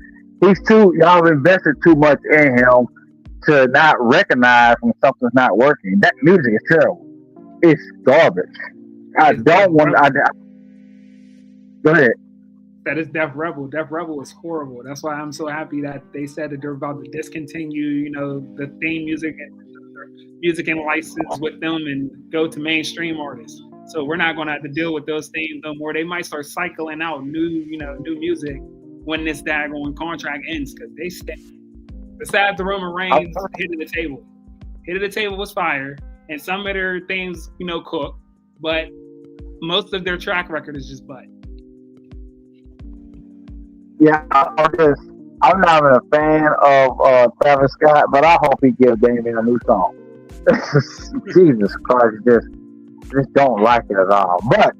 y'all have invested too much in him to not recognize when something's not working. That music is terrible. It's garbage. I don't want to. Go ahead. That is Def Rebel. Def Rebel is horrible. That's why I'm so happy that they said that they're about to discontinue, the theme music and license with them and go to mainstream artists. So we're not going to have to deal with those themes no more. They might start cycling out new music when this daggone contract ends, because they stay. Besides the Roman Reigns hit of the table. Hit of the table was fire, and some of their things, cook, but most of their track record is just butt. Yeah, I'm not even a fan of Travis Scott, but I hope he gives Damian a new song. Jesus Christ, just don't like it at all. But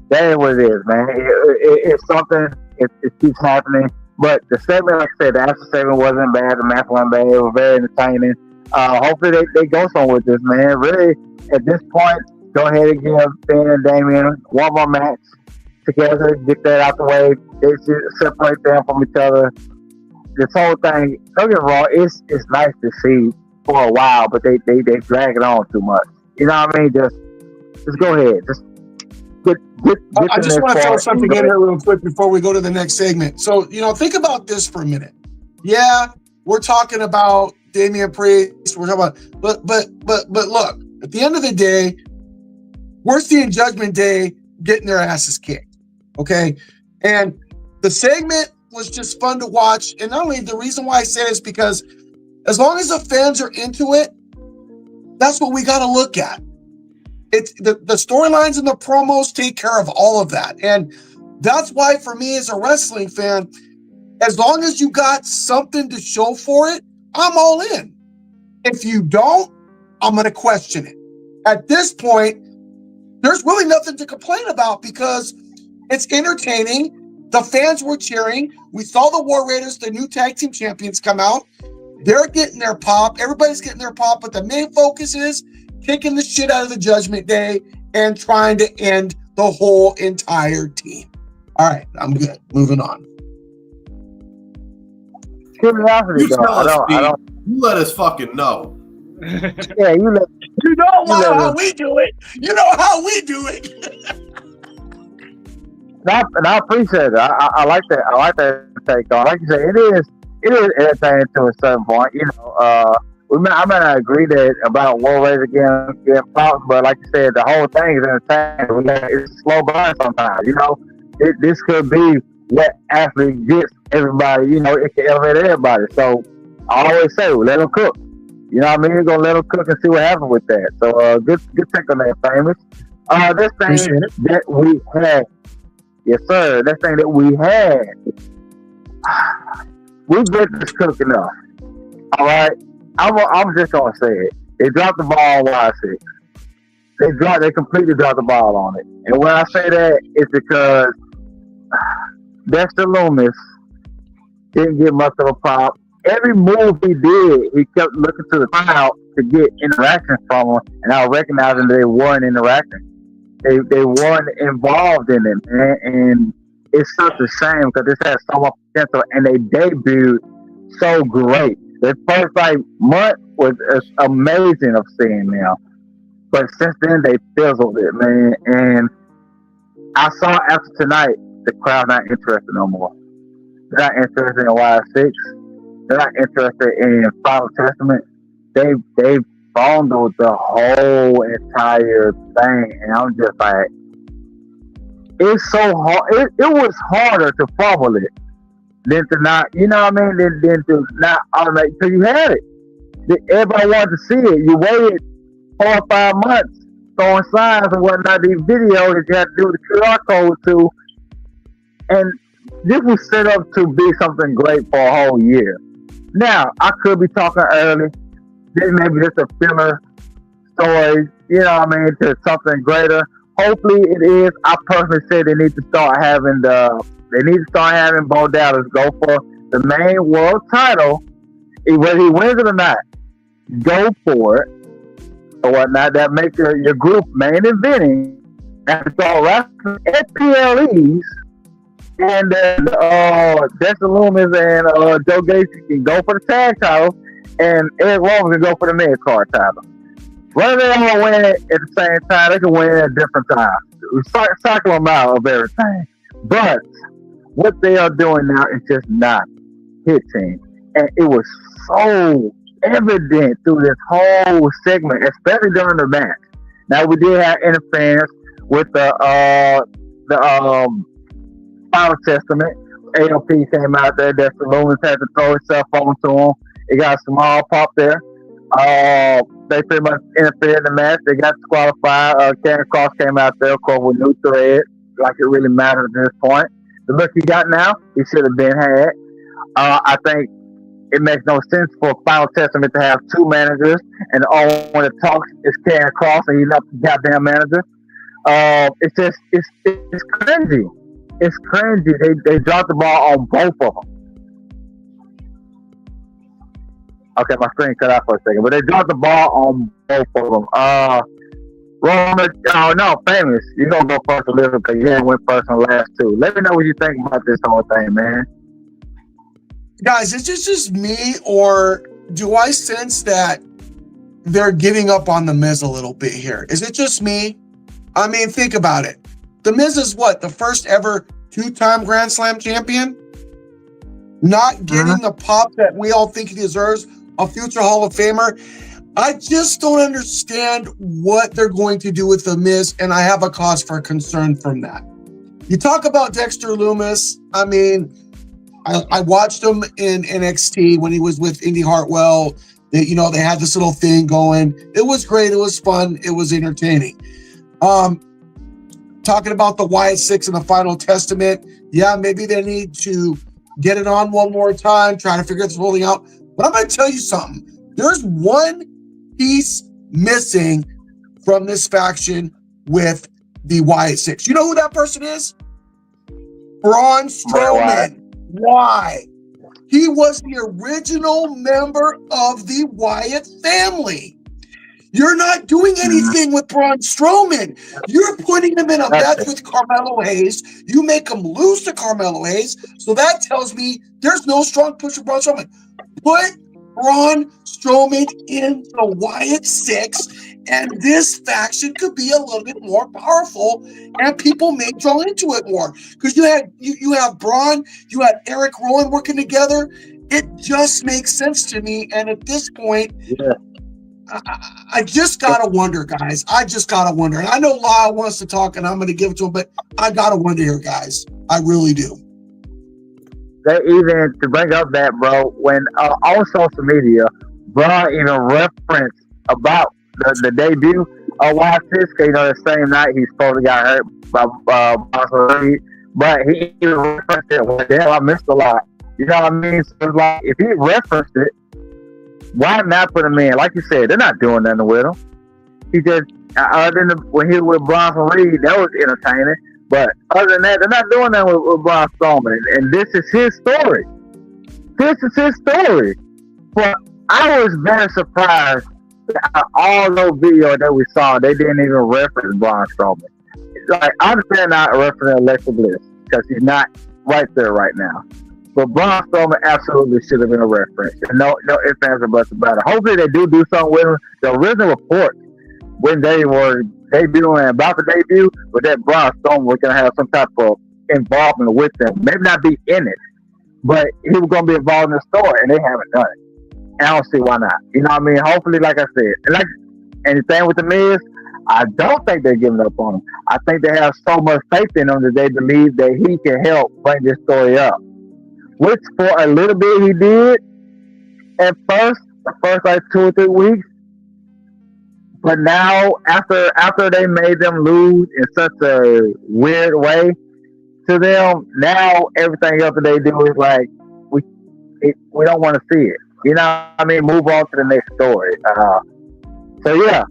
that is what it is, man. It's something. It keeps happening. But the segment, like I said, the after segment wasn't bad. The match wasn't bad. It was very entertaining. Hopefully they go somewhere with this, man. Really, at this point, go ahead and give Finn and Damian one more match together. Get that out the way. They should separate them from each other. This whole thing, don't get me wrong, it's nice to see for a while, but they drag it on too much. You know what I mean? Just go ahead. Just get I just want to throw something in here real quick before we go to the next segment. So, think about this for a minute. Yeah, we're talking about Damian Priest. We're talking about, but look, at the end of the day, we're seeing Judgment Day getting their asses kicked. Okay, and the segment was just fun to watch. And not only the reason why I say it is because as long as the fans are into it, that's what we got to look at. It's the storylines and the promos take care of all of that. And that's why for me as a wrestling fan, as long as you got something to show for it, I'm all in. If you don't, I'm going to question it. At this point, there's really nothing to complain about because it's entertaining. The fans were cheering. We saw the War Raiders, the new tag team champions, come out. They're getting their pop. Everybody's getting their pop, but the main focus is kicking the shit out of the Judgment Day and trying to end the whole entire team. All right, I'm good. Moving on. Curiosity, though. I don't. You let us fucking know. Yeah, you let. You know how we do it. You know how we do it. And I appreciate it. I like that. I like that take on. Like you said, it is entertaining to a certain point. I may not agree that about War Raiders getting popped, but like you said, the whole thing is entertaining. It's a slow burn sometimes. This could be what actually gets everybody. It can elevate everybody. So I always say, let them cook. You know what I mean? We're gonna let them cook and see what happens with that. So good take on that, Famous. This thing that we had. Yes, sir. That thing that we had. We get this cook enough. All right. I'm just gonna say it. They dropped the ball on Y6. They completely dropped the ball on it. And when I say that, it's because Dexter Loomis didn't get much of a pop. Every move he did, he kept looking to the crowd to get interactions from them, and I was recognizing that they weren't interacting. They weren't involved in it, and it's such a shame because this has so much potential, and they debuted so great. The first month was amazing of seeing them, but since then they fizzled it, man. And I saw after tonight the crowd not interested no more. They're not interested in Y6. They're not interested in Final Testament. They bundled the whole entire thing, and I'm just like, it's so hard. It was harder to fumble it than to not, you know what I mean, than to not automate because you had it. Everybody wanted to see it. You waited 4 or 5 months throwing signs and whatnot, these videos that you had to do with the QR code to, and this was set up to be something great for a whole year. Now, I could be talking early. This may be just a filler story, you know what I mean, to something greater. Hopefully it is. I personally say they need to start having Bo Dallas go for the main world title, whether he wins it or not. Go for it or whatnot. That makes your group main eventing and start wrestling at PLEs. And then Dexter Loomis and Joe Gacy can go for the tag title, and Eric Rowan can go for the mid-card title. Whether they all win it at the same time, they can win at different times. Cycle them out of everything. But what they are doing now is just not hitting. And it was so evident through this whole segment, especially during the match. Now, we did have interference with the Final Testament. AOP came out there. Dexter Loomis had to throw his cell phone to him. It got a small pop there. They pretty much interfered in the match. They got disqualified. Karen Cross came out there, of course, with new thread, like it really mattered at this point. The look he got now, he should have been had. I think it makes no sense for Final Testament to have 2 managers, and the only one that talks is Karen Cross, and he's not the goddamn manager. It's cringy. It's cringy. They dropped the ball on both of them. Okay, my screen cut out for a second, but they dropped the ball on both of them. Famous. You're going to go first a little because you didn't win first and last 2. Let me know what you think about this whole thing, man. Guys, is this just me, or do I sense that they're giving up on The Miz a little bit here? Is it just me? I mean, think about it. The Miz is what? The first ever 2-time Grand Slam champion? Not getting the pop that we all think he deserves, a future Hall of Famer. I just don't understand what they're going to do with The Miz, and I have a cause for concern from that. You talk about Dexter Loomis. I mean, I watched him in NXT when he was with Indy Hartwell. They had this little thing going. It was great. It was fun. It was entertaining. Talking about the Y6 and the Final Testament. Yeah, maybe they need to get it on one more time, try to figure this whole thing out. But I'm going to tell you something. There's one piece missing from this faction with the Y6. You know who that person is? Braun Strowman. Why? He was the original member of the Wyatt family. You're not doing anything with Braun Strowman. You're putting him in a match with Carmelo Hayes. You make him lose to Carmelo Hayes. So that tells me there's no strong push for Braun Strowman. Put Braun Strowman in the Wyatt 6, and this faction could be a little bit more powerful, and people may draw into it more. Because you have Braun, you had Eric Rowan working together. It just makes sense to me. And at this point, I just gotta wonder, guys. I just gotta wonder. And I know Lyle wants to talk, and I'm gonna give it to him, but I gotta wonder here, guys. I really do. They even, to bring up that, bro, when on social media, Braun even referenced about the debut of Y6, the same night he's supposed to got hurt by Boston Reed. but he even referenced it. Well, damn, I missed a lot. You know what I mean? So it's like, if he referenced it, why not put him in? Like you said, they're not doing nothing with him. He just, other than when he was with Bronson Reed, that was entertaining. But other than that, they're not doing that with Braun Strowman. And this is his story. This is his story. But I was very surprised that all those videos that we saw, they didn't even reference Braun Strowman. Like, I understand not referencing Alexa Bliss because he's not right there right now. But Braun Strowman absolutely should have been a reference. And no ifs, ands, or buts about it. Hopefully they do something with him. The original report when they were debuting and about to debut, but that Braun Strowman was going to have some type of involvement with them. Maybe not be in it, but he was going to be involved in the story, and they haven't done it. And I don't see why not. You know what I mean? Hopefully, like I said, and the thing with the Miz, I don't think they're giving up on him. I think they have so much faith in him that they believe that he can help bring this story up. Which for a little bit he did at first, the first like 2 or 3 weeks. But now, after they made them lose in such a weird way to them, now everything else that they do is like, we don't want to see it. You know what I mean? Move on to the next story. So yeah,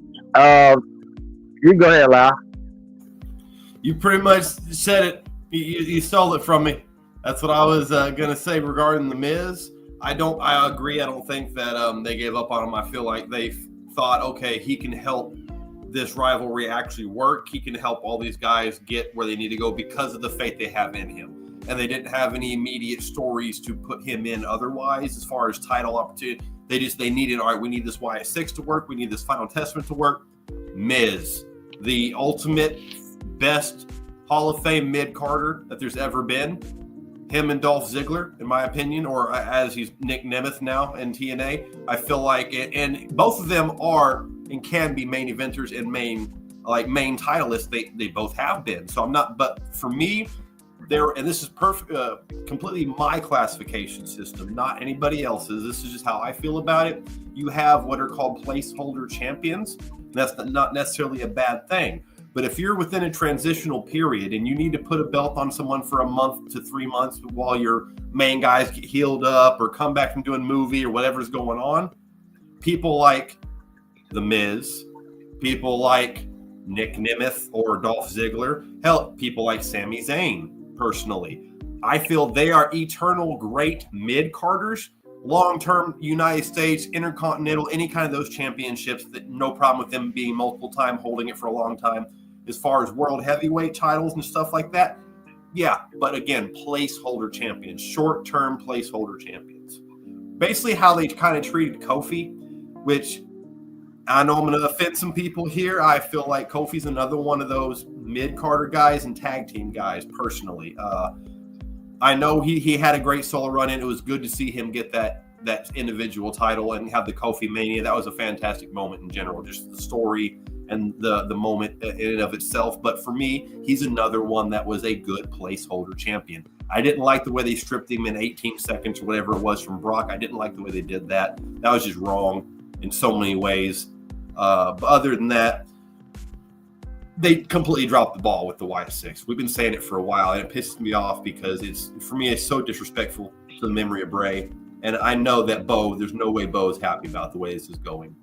you go ahead, Lyle. You pretty much said it. You stole it from me. That's what I was gonna say regarding the Miz. I agree. I don't think that they gave up on him. I feel like they thought, okay, he can help this rivalry actually work. He can help all these guys get where they need to go because of the faith they have in him. And they didn't have any immediate stories to put him in otherwise as far as title opportunity. They needed, all right, we need this YS6 to work. We need this Final Testament to work. Miz, the ultimate best Hall of Fame mid-carder that there's ever been. Him and Dolph Ziggler, in my opinion, or as he's Nick Nemeth now in TNA. I feel like it, and both of them are and can be main eventers and main titleists. They both have been. So I'm not, but for me, and this is perfect, completely my classification system, not anybody else's. This is just how I feel about it. You have what are called placeholder champions. That's not necessarily a bad thing. But if you're within a transitional period and you need to put a belt on someone for a month to 3 months while your main guys get healed up or come back from doing movie or whatever's going on, people like The Miz, people like Nick Nemeth or Dolph Ziggler, hell, people like Sami Zayn, personally, I feel they are eternal great mid-carders, long-term United States, Intercontinental, any kind of those championships, that no problem with them being multiple time, holding it for a long time. As far as world heavyweight titles and stuff like that, yeah. But again, placeholder champions, short-term placeholder champions. Basically how they kind of treated Kofi, which I know I'm going to offend some people here. I feel like Kofi's another one of those mid-carder guys and tag team guys, personally. I know he had a great solo run, and it was good to see him get that individual title and have the Kofi Mania. That was a fantastic moment in general, just the story and the moment in and of itself. But for me, he's another one that was a good placeholder champion. I didn't like the way they stripped him in 18 seconds or whatever it was from Brock. I didn't like the way they did that. That was just wrong in so many ways. But other than that, they completely dropped the ball with the YS6. We've been saying it for a while, and it pisses me off because for me, it's so disrespectful to the memory of Bray. And I know that there's no way Bo is happy about the way this is going.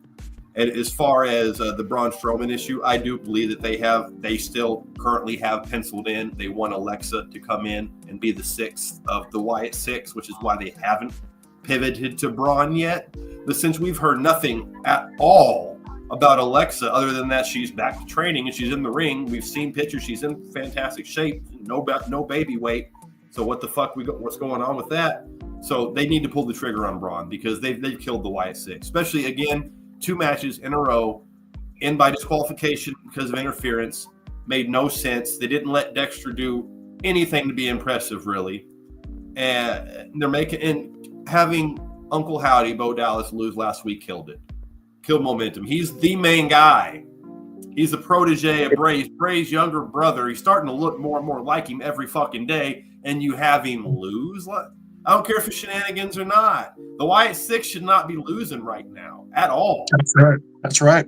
And as far as the Braun Strowman issue, I do believe that they still currently have penciled in. They want Alexa to come in and be the sixth of the YS6, which is why they haven't pivoted to Braun yet. But since we've heard nothing at all about Alexa, other than that she's back to training and she's in the ring, we've seen pictures. She's in fantastic shape, no baby weight. So what the fuck what's going on with that? So they need to pull the trigger on Braun because they've killed the YS6, especially again. 2 matches in a row, in by disqualification because of interference, made no sense. They didn't let Dexter do anything to be impressive, really. And having Uncle Howdy, Bo Dallas, lose last week killed it. Killed momentum. He's the main guy. He's the protege of Bray's younger brother. He's starting to look more and more like him every fucking day, and you have him lose? I don't care if it's shenanigans or not. The YS6 should not be losing right now at all. That's right.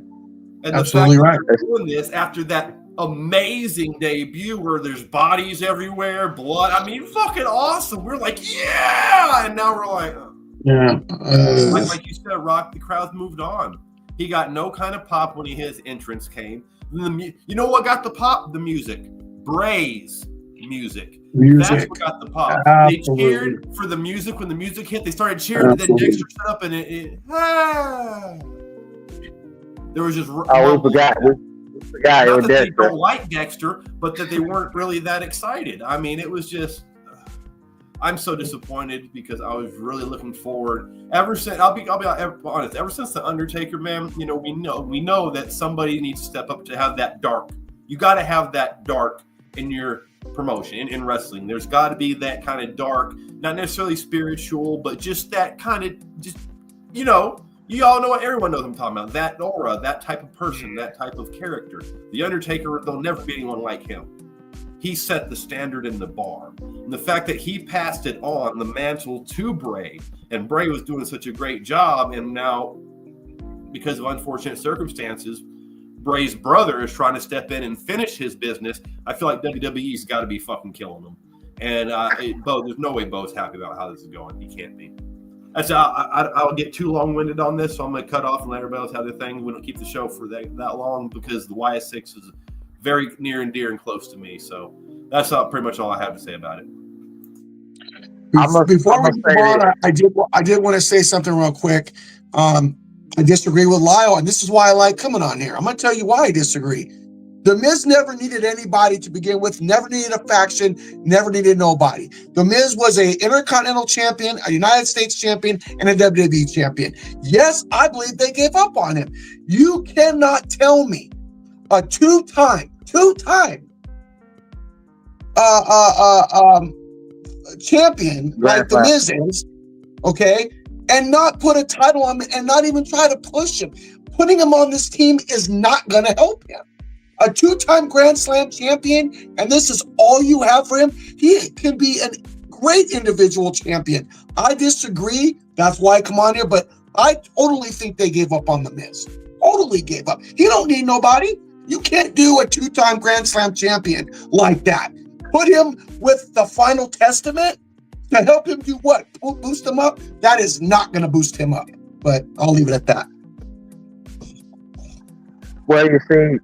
And Absolutely the fact right. that they're doing this after that amazing debut where there's bodies everywhere, blood. I mean, fucking awesome. We're like, yeah, and now we're like, Yeah. like you said, Rock. The crowd's moved on. He got no kind of pop when his entrance came. You know what got the pop? The music. Bray's music. That's what got the pop. Absolutely. They cheered for the music when the music hit. They started cheering, and then Dexter stood up, and there was just. Oh, we forgot. We forgot. It Not was that they Dexter. don't like Dexter, but that they weren't really that excited. I mean, it was just. I'm so disappointed because I was really looking forward. Ever since I'll be honest. Ever since the Undertaker, man, you know we know that somebody needs to step up to have that dark. You got to have that dark in your promotion in wrestling. There's got to be that kind of dark, not necessarily spiritual, but just that kind of you all know what everyone knows I'm talking about. That aura, that type of person, that type of character. The Undertaker, there'll never be anyone like him. He set the standard in the bar. And the fact that he passed it on, the mantle to Bray, and Bray was doing such a great job, and now, because of unfortunate circumstances, Bray's brother is trying to step in and finish his business. I feel like WWE's got to be fucking killing him. And there's no way Bo's happy about how this is going. He can't be. I'll get too long-winded on this, so I'm going to cut off and let everybody else have their thing. We don't keep the show for that long because the YS6 is very near and dear and close to me. So that's pretty much all I have to say about it. Before we move on, I did want to say something real quick. I disagree with Lyle, and this is why I like coming on here. I'm going to tell you why I disagree. The Miz never needed anybody to begin with, never needed a faction, never needed nobody. The Miz was an Intercontinental Champion, a United States Champion, and a WWE Champion. Yes, I believe they gave up on him. You cannot tell me a two-time champion like the Miz is, okay, and not put a title on him and not even try to push him. Putting him on this team is not going to help him. A two-time Grand Slam champion, and this is all you have for him, he can be a great individual champion. I disagree. That's why I come on here, but I totally think they gave up on the Miz. Totally gave up. He don't need nobody. You can't do a two-time Grand Slam champion like that. Put him with the Final Testament to help him do what? Boost him up? That is not going to boost him up. But I'll leave it at that. Well, you see,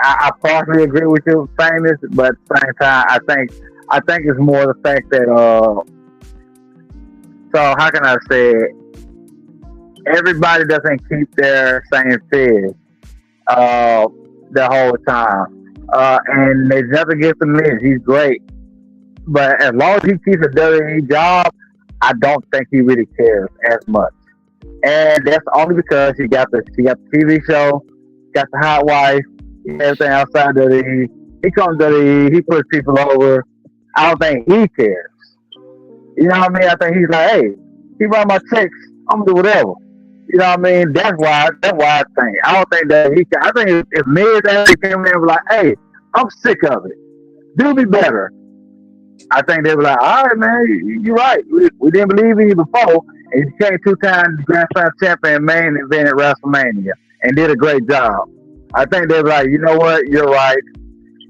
I partially agree with you, Famous, but at the same time, I think it's more the fact that so how can I say it? Everybody doesn't keep their same fizz the whole time. And there's nothing against the Miz. He's great. But as long as he keeps a WWE job, I don't think he really cares as much. And that's only because he got the TV show, got the hot wife, everything outside WWE. He comes to WWE, he puts people over. I don't think he cares. You know what I mean? I think he's like, hey, he run my checks, I'm gonna do whatever. You know what I mean? That's why I think. I don't think that he can. I think if Miz actually came in and was like, hey, I'm sick of it. Do me better. I think they were like, all right, man, you're right. We didn't believe in you before. And you became two-time Grand Slam champion, main event at WrestleMania, and did a great job. I think they were like, you know what? You're right.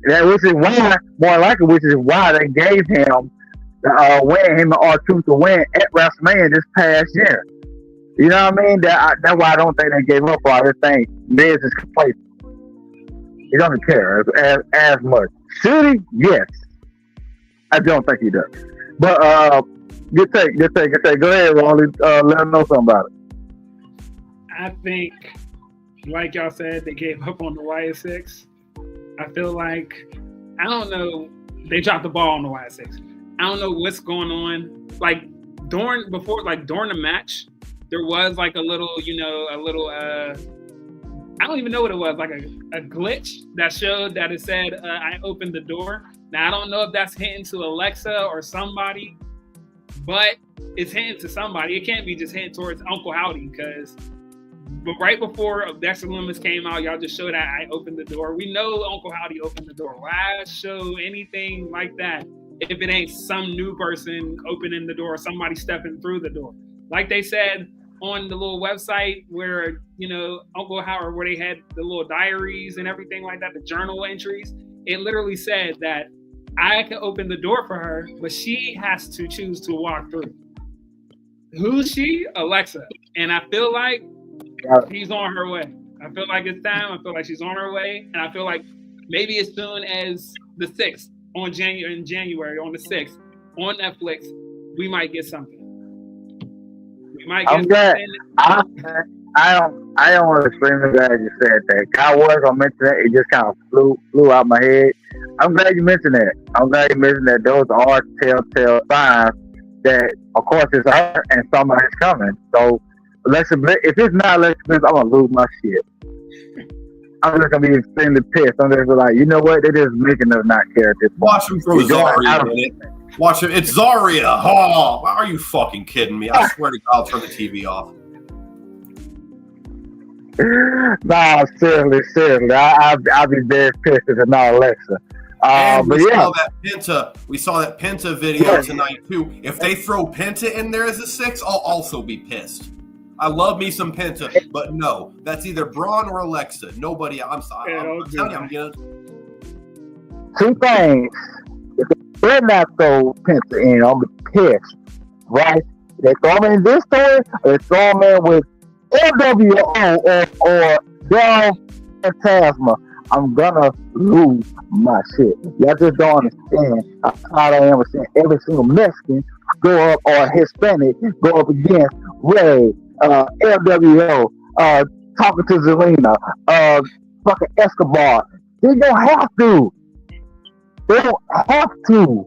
Which is why they gave him the win, him and R-Truth to win at WrestleMania this past year. You know what I mean? That's why I don't think they gave up on it. I think Miz is complacent. He doesn't care as much. Should he? Yes. I don't think he does. But good take. Go ahead, Wally. Let them know something about it. I think, like y'all said, they gave up on the YS6. I feel like, I don't know, they dropped the ball on the YS6. I don't know what's going on. Like during the match, there was like a little, I don't even know what it was, like a glitch that showed that it said, I opened the door. Now, I don't know if that's hinting to Alexa or somebody, but it's hinting to somebody. It can't be just hinting towards Uncle Howdy, because right before Dexter Lumis came out, y'all just showed that I opened the door. We know Uncle Howdy opened the door. Why show anything like that if it ain't some new person opening the door or somebody stepping through the door? Like they said, on the little website where, you know, Uncle Howard, where they had the little diaries and everything like that, the journal entries, it literally said that I can open the door for her, but she has to choose to walk through. Who's she? Alexa. And I feel like she's on her way. I feel like it's time. I feel like she's on her way. And I feel like maybe as soon as the 6th in January, on the 6th, on Netflix, we might get something. We might get something. I am extremely glad you said that. I was gonna mention that, it just kind of flew out my head. I'm glad you mentioned that. I'm glad you mentioned that. Those are telltale signs that, of course, it's her and somebody's coming. So, Alexa Bliss, if it's not Alexa Bliss, I'm gonna lose my shit. I'm just gonna be extremely pissed. I'm just like, you know what? They're just making us not care at this point. Watch him throw Zarya in it. Watch him. It's Zarya. Oh, are you fucking kidding me? I swear to God, I'll turn the TV off. Nah, seriously. I'll be very pissed if it's not Alexa. And but we saw that Penta video tonight too. If they throw Penta in there as a 6, I'll also be pissed. I love me some Penta, but no, that's either Braun or Alexa. Nobody. I'm sorry. I'm telling you, I'm getting. Two things. If they're not throw Penta in, I'll be pissed. Right? They throw him in this story, or they throw him in with LWO or Del Fantasma. I'm gonna lose my shit. Y'all just don't understand how proud I am of seeing every single Mexican go up, or Hispanic go up against Ray, LWO, talking to Zelina, fucking Escobar. They don't have to. They don't have to.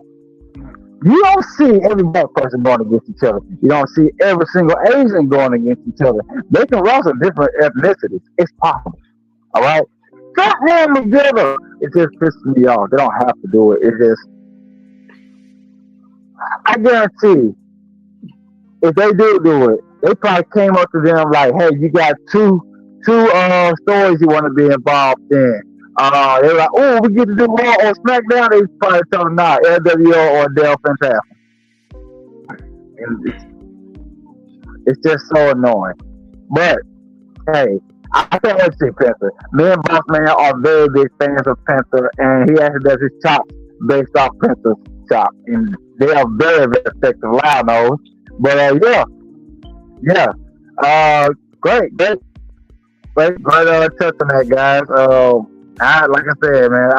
You don't see every black person going against each other. You don't see every single Asian going against each other. They can wrestle different ethnicities. It's possible. All right? Got them together. It just pisses me off. They don't have to do it. It just, I guarantee, if they do it, they probably came up to them like, hey, you got two stories you want to be involved in. They're like, oh, we get to do Raw or SmackDown. They probably tell them, nah, LWO or Del Fantasma. It's just so annoying. But, hey, I can't wait to see Penta. Me and Boss Man are very big fans of Penta, and he actually does his chops based off Penta's chop. And they are very, very effective loud nose. But, great touch on that, guys. Like I said, man,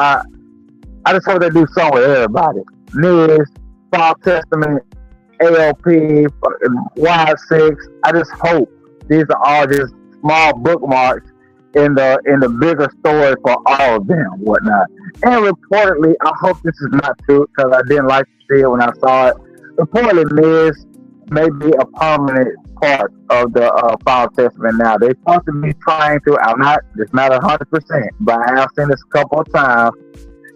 I just hope they do something with everybody. Miz, Fall Testament, AOP, Y6. I just hope these are all just small bookmarks in the bigger story for all of them, whatnot. And reportedly, I hope this is not true because I didn't like to see it when I saw it. Reportedly, Miz may be a permanent part of the Fall Testament now. They're supposed to be trying to, it's not 100%, but I have seen this a couple of times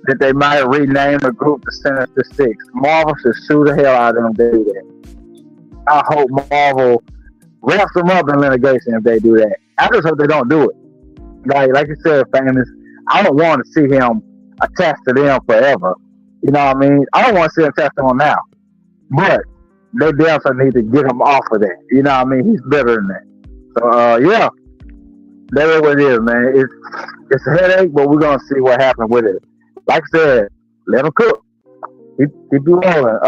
that they might rename the group the Sinister Six. Marvel should sue the hell out of them if they do that. I hope Marvel wraps them up in litigation if they do that. I just hope they don't do it. Like you said, Famous, I don't want to see him attached to them forever. You know what I mean? I don't want to see him attached to them now. But they definitely need to get him off of that. You know what I mean? He's better than that. So, that is what it is, man. It's a headache, but we're going to see what happens with it. Like I said, let him cook. Keep rolling.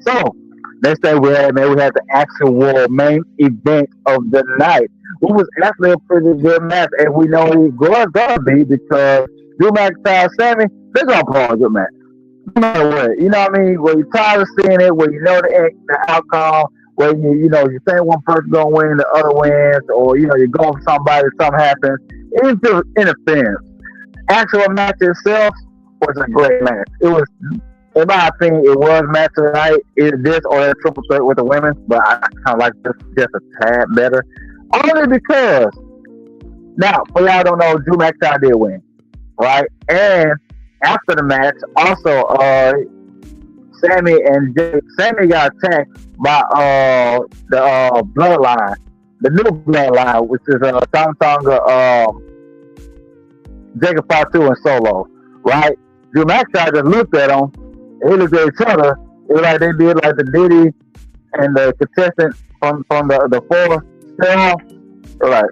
So, next thing we had the actual main event of the night. It was actually a pretty good match, and we know it was going to be because Drew McIntyre and Sammy, they're going to put on a good match. No matter what, you know what I mean? Where you're tired of seeing it, where you know the outcome, where you think one person gonna win, the other wins, or you're going for somebody, something happens. It's just interference. Actual match itself was a great match. It was, in my opinion, it was match of the night. Either this or that triple threat with the women, but I kind of like this just a tad better, only because now for y'all don't know, Drew McIntyre did win, right? And after the match, also, Sammy got attacked by the bloodline, the new bloodline, which is Tonga, Jacob Fatu and Solo, right? Drew McIntyre just looked at them, they looked at each other. It was like they did like the Diddy and the contestant from the four Yeah, right.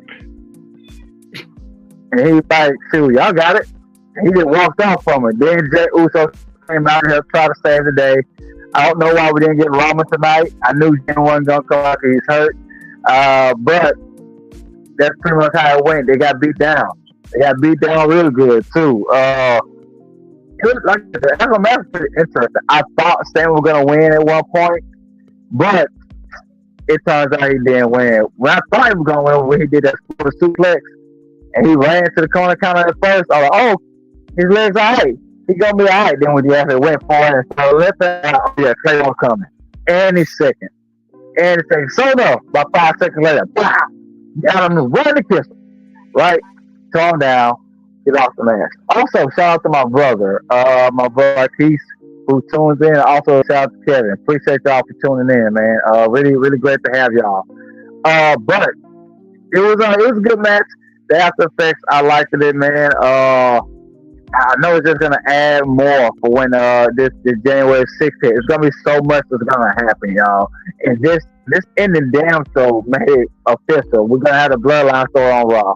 And he's like, shoot, y'all got it. And he just walked off from it. Then Jey Uso came out here to try to save the day. I don't know why we didn't get Roman tonight. I knew Jey wasn't going to come out because he's hurt. But that's pretty much how it went. They got beat down. They got beat down real good, too. It was like the match was pretty interesting. I thought Stan was going to win at one point, but it turns out he didn't win. When I thought he was going to win, when he did that suplex, and he ran to the corner counter at first, I was like, oh, his legs all right. He gonna be all right. Then when he actually went for it and started lifting, oh yeah, Clay was coming. Any second. So no, about 5 seconds later, wow, got him running to kiss him. Right? Calm down, get off the match. Also, shout out to my brother Keith, who tunes in. Also, shout out to Kevin. Appreciate y'all for tuning in, man. Really, really great to have y'all. But it was a good match. The after effects, I liked it, man. I know it's just gonna add more for when this January 6th hit. It's gonna be so much that's gonna happen, y'all. And this ending damn show made it official. We're gonna have the Bloodline story on Raw,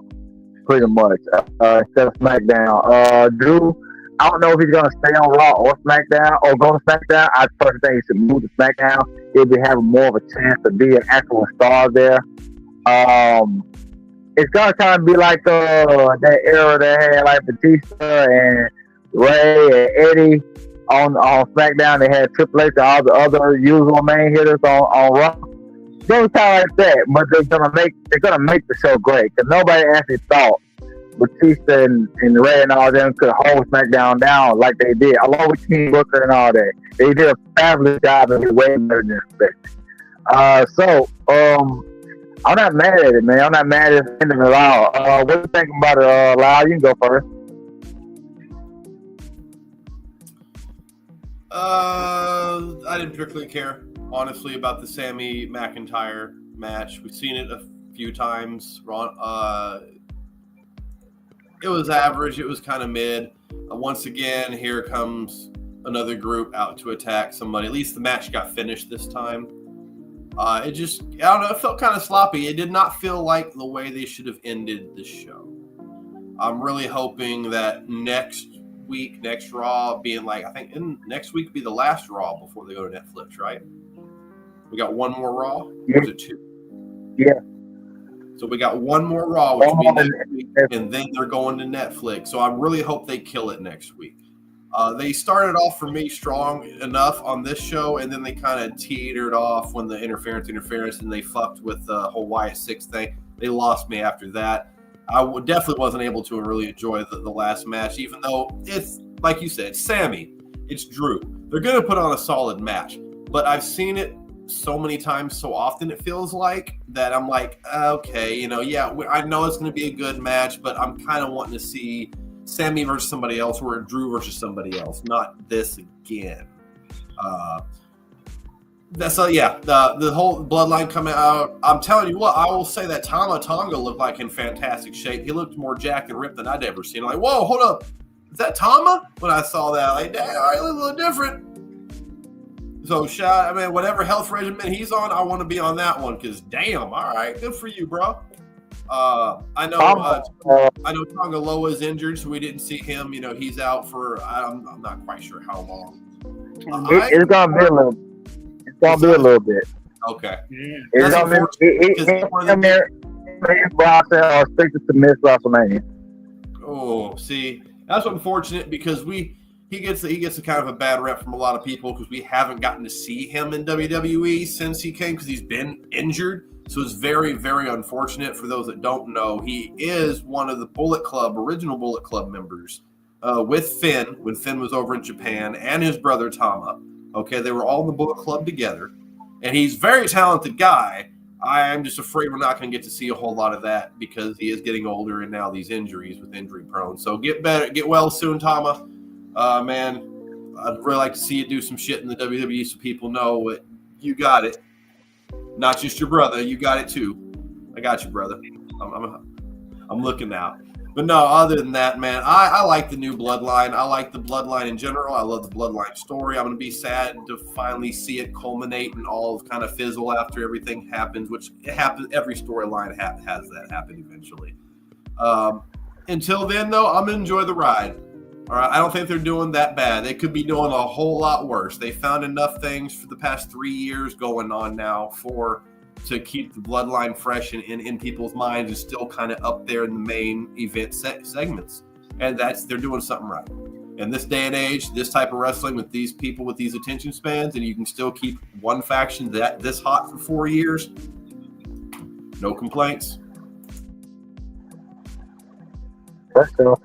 pretty much, instead of SmackDown. Drew, I don't know if he's gonna stay on Raw or SmackDown or go to SmackDown. I personally think he should move to SmackDown. He'll be having more of a chance to be an actual star there. It's gonna kind of be like that era that had like Batista and Ray and Eddie on SmackDown. They had Triple H and all the other usual main hitters on Raw. It's gonna kind of like that, but they're gonna make the show great because nobody actually thought Batista and Ray and all them could hold SmackDown down like they did, along with King Booker and all that. They did a fabulous job and way better than expected. I'm not mad at it, man. I'm not mad at the end of it all. What do you think about it, Lyle? You can go first. I didn't particularly care, honestly, about the Sami McIntyre match. We've seen it a few times. It was average. It was kind of mid. Once again, here comes another group out to attack somebody. At least the match got finished this time. I don't know, it felt kind of sloppy. It did not feel like the way they should have ended the show. I'm really hoping that next Raw being like, I think next week be the last Raw before they go to Netflix, right? We got one more Raw? Yeah. Or is it two? Yeah. So we got one more Raw, which will be next week, and then they're going to Netflix. So I really hope they kill it next week. They started off for me strong enough on this show, and then they kind of teetered off when the interference, and they fucked with the whole Wyatt 6 thing. They lost me after that. I definitely wasn't able to really enjoy the last match, even though it's, like you said, Sami, it's Drew. They're going to put on a solid match, but I've seen it so many times, so often it feels like, that I'm like, okay, I know it's going to be a good match, but I'm kind of wanting to see Sami versus somebody else or Drew versus somebody else, not this again. The whole Bloodline coming out. I'm telling you what, I will say that Tama Tonga looked like in fantastic shape. He looked more jacked and ripped than I'd ever seen. I'm like, whoa, hold up. Is that Tama? When I saw that, like, damn, all right, a little different. So, whatever health regimen he's on, I want to be on that one because, damn, all right, good for you, bro. I know Tonga Loa is injured, so we didn't see him. He's out for I'm not quite sure how long. It's gonna be a little. It's gonna be a little bit. Okay. Yeah. It's gonna be restricted to Miss WrestleMania. Oh, see, that's unfortunate because he gets a kind of a bad rep from a lot of people because we haven't gotten to see him in WWE since he came because he's been injured. So it's very, very unfortunate. For those that don't know, he is one of the original Bullet Club members with Finn when Finn was over in Japan, and his brother Tama. Okay, they were all in the Bullet Club together. And he's a very talented guy. I'm just afraid we're not going to get to see a whole lot of that because he is getting older and now these injuries with injury prone. So get well soon, Tama. Man, I'd really like to see you do some shit in the WWE so people know that you got it. Not just your brother, you got it too. I got you, brother. I'm looking out. But no, other than that, man, I like the new Bloodline. I like the Bloodline in general. I love the Bloodline story. I'm going to be sad to finally see it culminate and all kind of fizzle after everything happens, which it happens. Every storyline has that happen eventually. Until then, though, I'm going to enjoy the ride. All right, I don't think they're doing that bad. They could be doing a whole lot worse. They found enough things for the past 3 years going on now to keep the Bloodline fresh in people's minds and still kind of up there in the main event segments. And they're doing something right. In this day and age, this type of wrestling with these people with these attention spans, and you can still keep one faction this hot for 4 years, no complaints. For sure.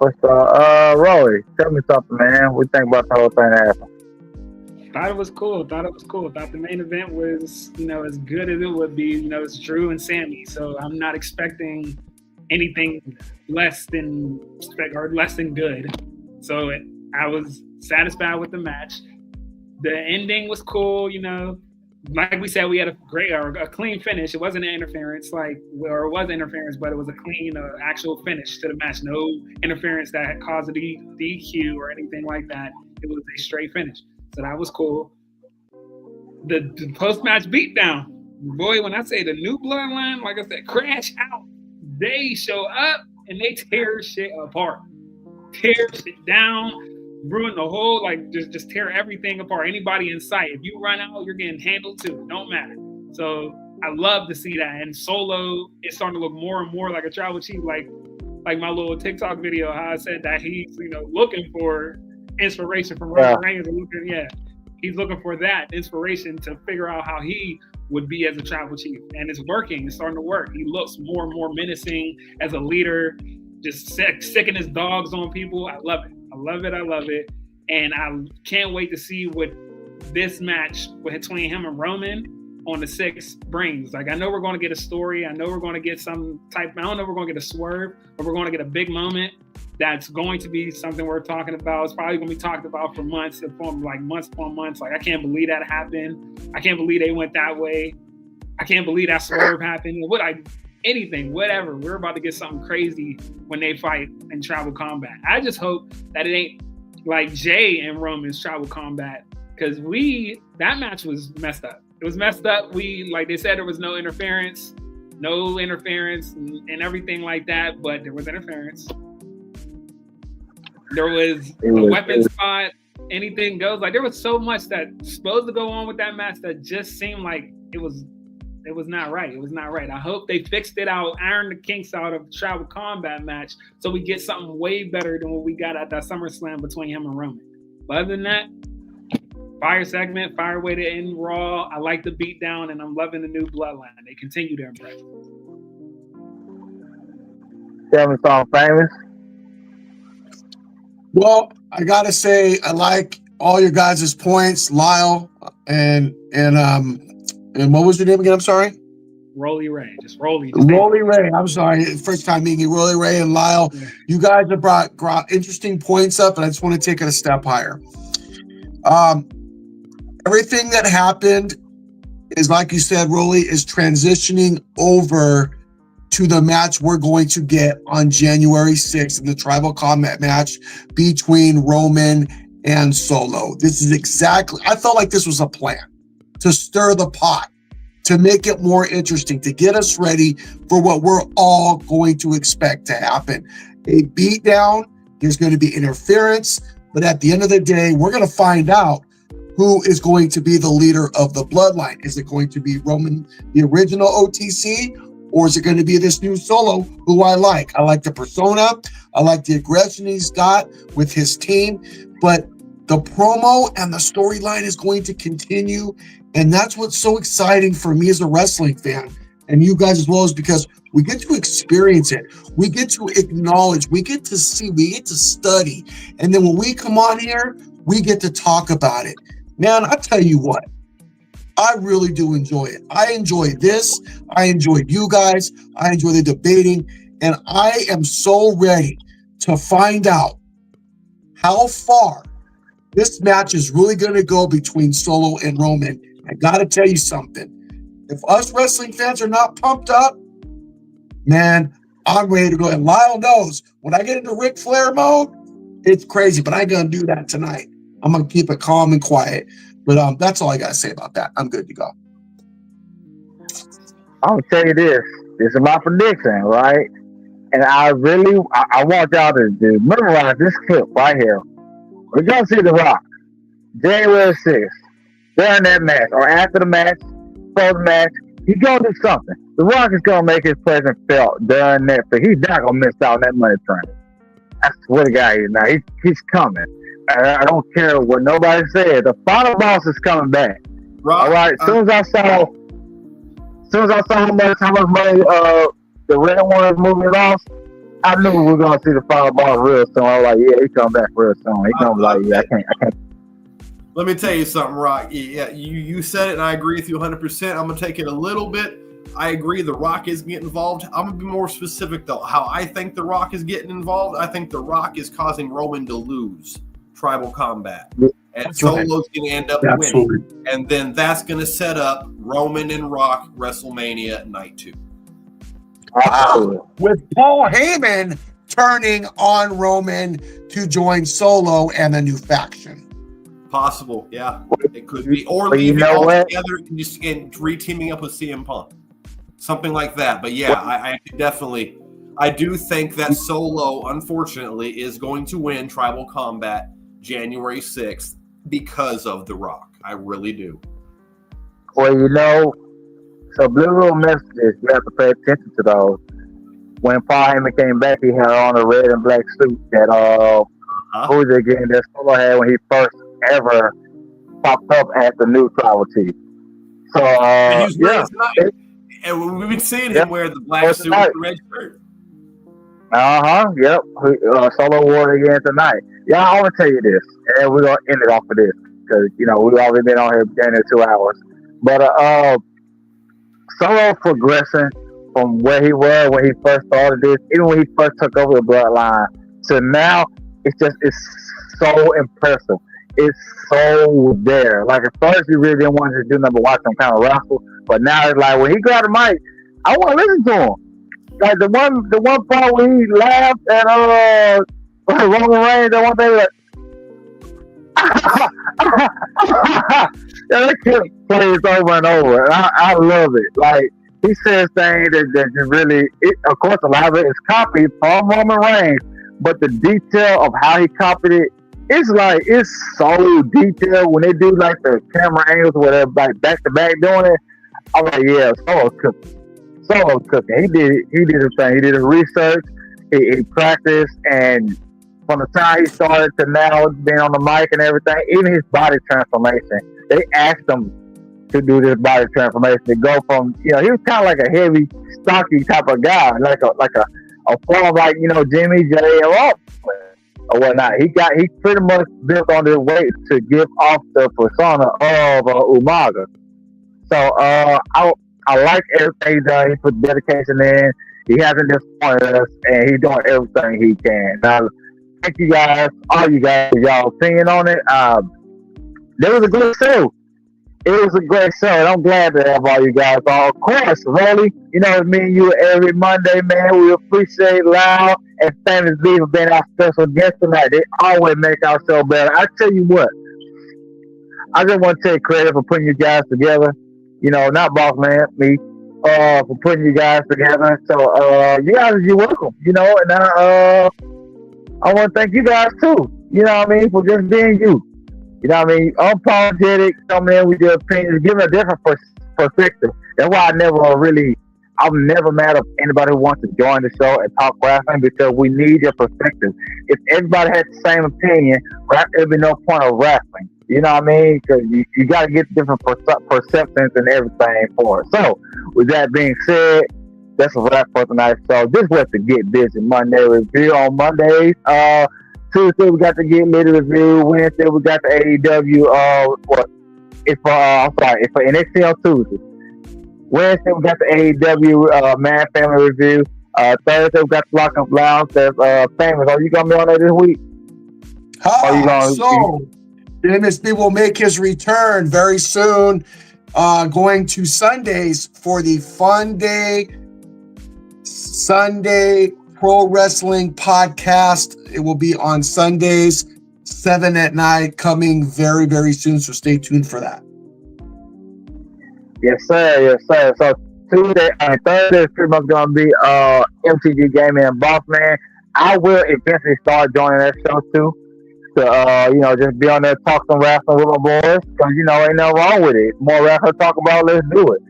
Roy, tell me something, man. What you think about the whole thing that happened? Thought it was cool. Thought the main event was, as good as it would be. It's Drew and Sammy. So I'm not expecting anything less than good. So I was satisfied with the match. The ending was cool. Like we said, we had a clean finish. It wasn't an interference, it was interference, but it was a clean, actual finish to the match. No interference that had caused a DQ or anything like that. It was a straight finish. So that was cool. The post-match beatdown. Boy, when I say the new Bloodline, like I said, crash out. They show up and they tear shit apart. Tear shit down. Ruin the whole, just tear everything apart. Anybody in sight. If you run out, you're getting handled too. Don't matter. So I love to see that. And Solo is starting to look more and more like a tribal chief, like my little TikTok video, how I said that he's, looking for inspiration from Roman Reigns. He's looking for that inspiration to figure out how he would be as a tribal chief. And it's working. It's starting to work. He looks more and more menacing as a leader, just sicking his dogs on people. I love it. I love it. And I can't wait to see what this match between him and Roman on the 6th brings. I know we're going to get a story. I know we're going to get I don't know if we're going to get a swerve, but we're going to get a big moment that's going to be something we're talking about. It's probably going to be talked about for months upon months. I can't believe that happened. I can't believe they went that way. I can't believe that swerve happened. Anything, whatever. We're about to get something crazy when they fight in Tribal Combat. I just hope that it ain't like Jay and Roman's Tribal Combat, because that match was messed up. It was messed up. Like they said, there was no interference and everything like that, but there was interference. There was a weapon spot. Anything goes. There was so much that's supposed to go on with that match that just seemed like it was not right. It was not right. I hope they fixed it out, ironed the kinks out of Tribal Combat match, so we get something way better than what we got at that SummerSlam between him and Roman. But other than that, fire segment, fire way to end Raw. I like the beatdown, and I'm loving the new Bloodline. They continue their impress. Tell me something famous. Well, I gotta say, I like all your guys' points, Lyle and what was your name again? I'm sorry. Rolly Ray, just Rolly. Rolly Ray. I'm sorry. First time meeting you, Rolly Ray and Lyle. Yeah. You guys have brought interesting points up, and I just want to take it a step higher. Everything that happened is, like you said, Rolly, is transitioning over to the match we're going to get on January 6th in the Tribal Combat match between Roman and Solo. This is exactly, I felt like this was a plan to stir the pot, to make it more interesting, to get us ready for what we're all going to expect to happen. A beatdown, there's going to be interference, but at the end of the day, we're going to find out who is going to be the leader of the Bloodline. Is it going to be Roman, the original OTC, or is it going to be this new Solo who I like? I like the persona. I like the aggression he's got with his team, but the promo and the storyline is going to continue. And that's what's so exciting for me as a wrestling fan, and you guys as well, is because we get to experience it. We get to acknowledge, we get to see, we get to study. And then when we come on here, we get to talk about it. Man, I tell you what, I really do enjoy it. I enjoy this. I enjoy you guys. I enjoy the debating. And I am so ready to find out how far this match is really going to go between Solo and Roman. I got to tell you something. If us wrestling fans are not pumped up, man, I'm ready to go. And Lyle knows when I get into Ric Flair mode, it's crazy, but I ain't going to do that tonight. I'm going to keep it calm and quiet. But that's all I got to say about that. I'm good to go. I'm going to tell you this. This is my prediction, right? And I want y'all to memorize this clip right here. We're going to see The Rock, January 6th, during that match, or after the match, before the match. He's going to do something. The Rock is going to make his presence felt during that. So he's not going to miss out on that money tournament. I swear to God, he's not. He's coming. I don't care what nobody said. The final boss is coming back. Rock, all right. As soon as I saw how much money the Red Ones movie lost, I knew we were gonna see the final boss real soon. I was like, yeah, he come back real soon. He gonna be like, yeah, I can't. Let me tell you something, Rock. Yeah, you said it, and I agree with you 100%. I'm gonna take it a little bit. I agree The Rock is getting involved. I'm going to be more specific, though. How I think The Rock is getting involved, I think The Rock is causing Roman to lose Tribal Combat. And Solo's going to end up winning. And then that's going to set up Roman and Rock WrestleMania Night 2. With Paul Heyman turning on Roman to join Solo and a new faction. Possible, yeah. It could be. Or leaving all together and re-teaming up with CM Punk. Something like that. But yeah, I do think that Solo, unfortunately, is going to win Tribal Combat January 6th because of The Rock. I really do. Well, so Blue Room messages, you have to pay attention to those. When Paul Heyman came back, he had on a red and black suit that who was it again that Solo had when he first ever popped up at the new Tribal Chief. So and we've been seeing him wear the black suit with the red shirt. Yep. Solo wore it again tonight. Yeah, I want to tell you this, and we're gonna end it off with this because we've already been on here getting 2 hours. But Solo progressing from where he was when he first started this, even when he first took over the Bloodline, to now, it's so impressive. It's so there. Like at first, you really didn't want to do nothing but watch him kind of wrestle. But now it's like when he grabbed the mic, I want to listen to him. Like the one part where he laughed at Roman Reigns, that one thing like, that kid plays over and over. And I love it. Like he says things that really, of course, a lot of it is copied from Roman Reigns, but the detail of how he copied it, it's so detailed when they do like the camera angles where they're like back to back doing it. I'm like, yeah, Solo's cooking. He did his thing. He did his research. He practiced, and from the time he started to now being on the mic and everything, even his body transformation, they asked him to do this body transformation to go from he was kind of like a heavy, stocky type of guy, like a form like Jimmy J or whatnot. He pretty much built on his weight to give off the persona of Umaga. So I like everything he's done. He put dedication in. He hasn't disappointed us, and he's doing everything he can. Now, thank you guys, all you guys, y'all opinion on it. There was a good show. It was a great show, and I'm glad to have all you guys on. Of course, Rolly, me and you every Monday, man. We appreciate Loud and Famous B for being our special guest tonight. They always make our show better. I tell you what, I just want to take credit for putting you guys together. Not Boss Man, me, for putting you guys together. So, you guys, you're welcome. And I want to thank you guys too. For just being you. Unapologetic, coming in with your opinions, giving a different perspective. That's why I'm never mad at anybody who wants to join the show and talk wrestling, because we need your perspective. If everybody had the same opinion, there'd be no point of wrestling. You know what I mean? Because you got to get different perceptions and everything for it. So, with that being said, that's a wrap for tonight's show. This was the Get Busy Monday review on Mondays. Tuesday, we got the Get Litty review. Wednesday, we got the AEW. It's for NXT on Tuesday. Wednesday, we got the AEW Man Family review. Thursday, we got the Lock Up Lounge. That's Famous. Are you going to be on there this week? MSB will make his return very soon, going to Sundays for the Fun Day Sunday Pro Wrestling Podcast. It will be on Sundays, 7 at night, coming very, very soon. So stay tuned for that. Yes, sir. Yes, sir. So Tuesday and Thursday is pretty much going to be MTG Gaming and Boss Man. I will eventually start joining that show too. To just be on there, talk some wrestling with my boys, because ain't nothing wrong with it. More wrestling to talk about, let's do it.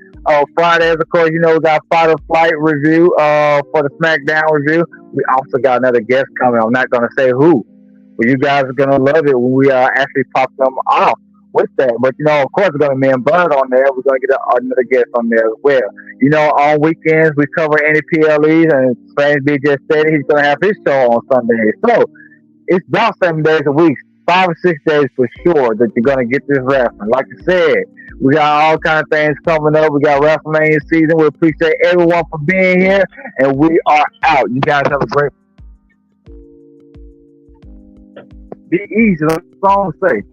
Fridays, of course, we got Fight or Flight review for the SmackDown review. We also got another guest coming. I'm not going to say who, but you guys are going to love it when we actually pop them off with that. But, of course, we're going to be in Bud on there. We're going to get another guest on there as well. On weekends, we cover any PLEs, and Strange B just said he's going to have his show on Sundays. So, it's about 7 days a week, 5 or 6 days for sure that you're going to get this wrestling. Like I said, we got all kinds of things coming up. We got WrestleMania season. We appreciate everyone for being here, and we are out. You guys have a great. Be easy. That's all I'm saying.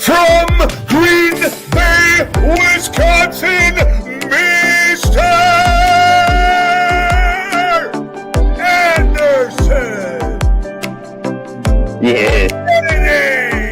From Green Bay, Wisconsin, Mr. Anderson. Yeah. Kennedy.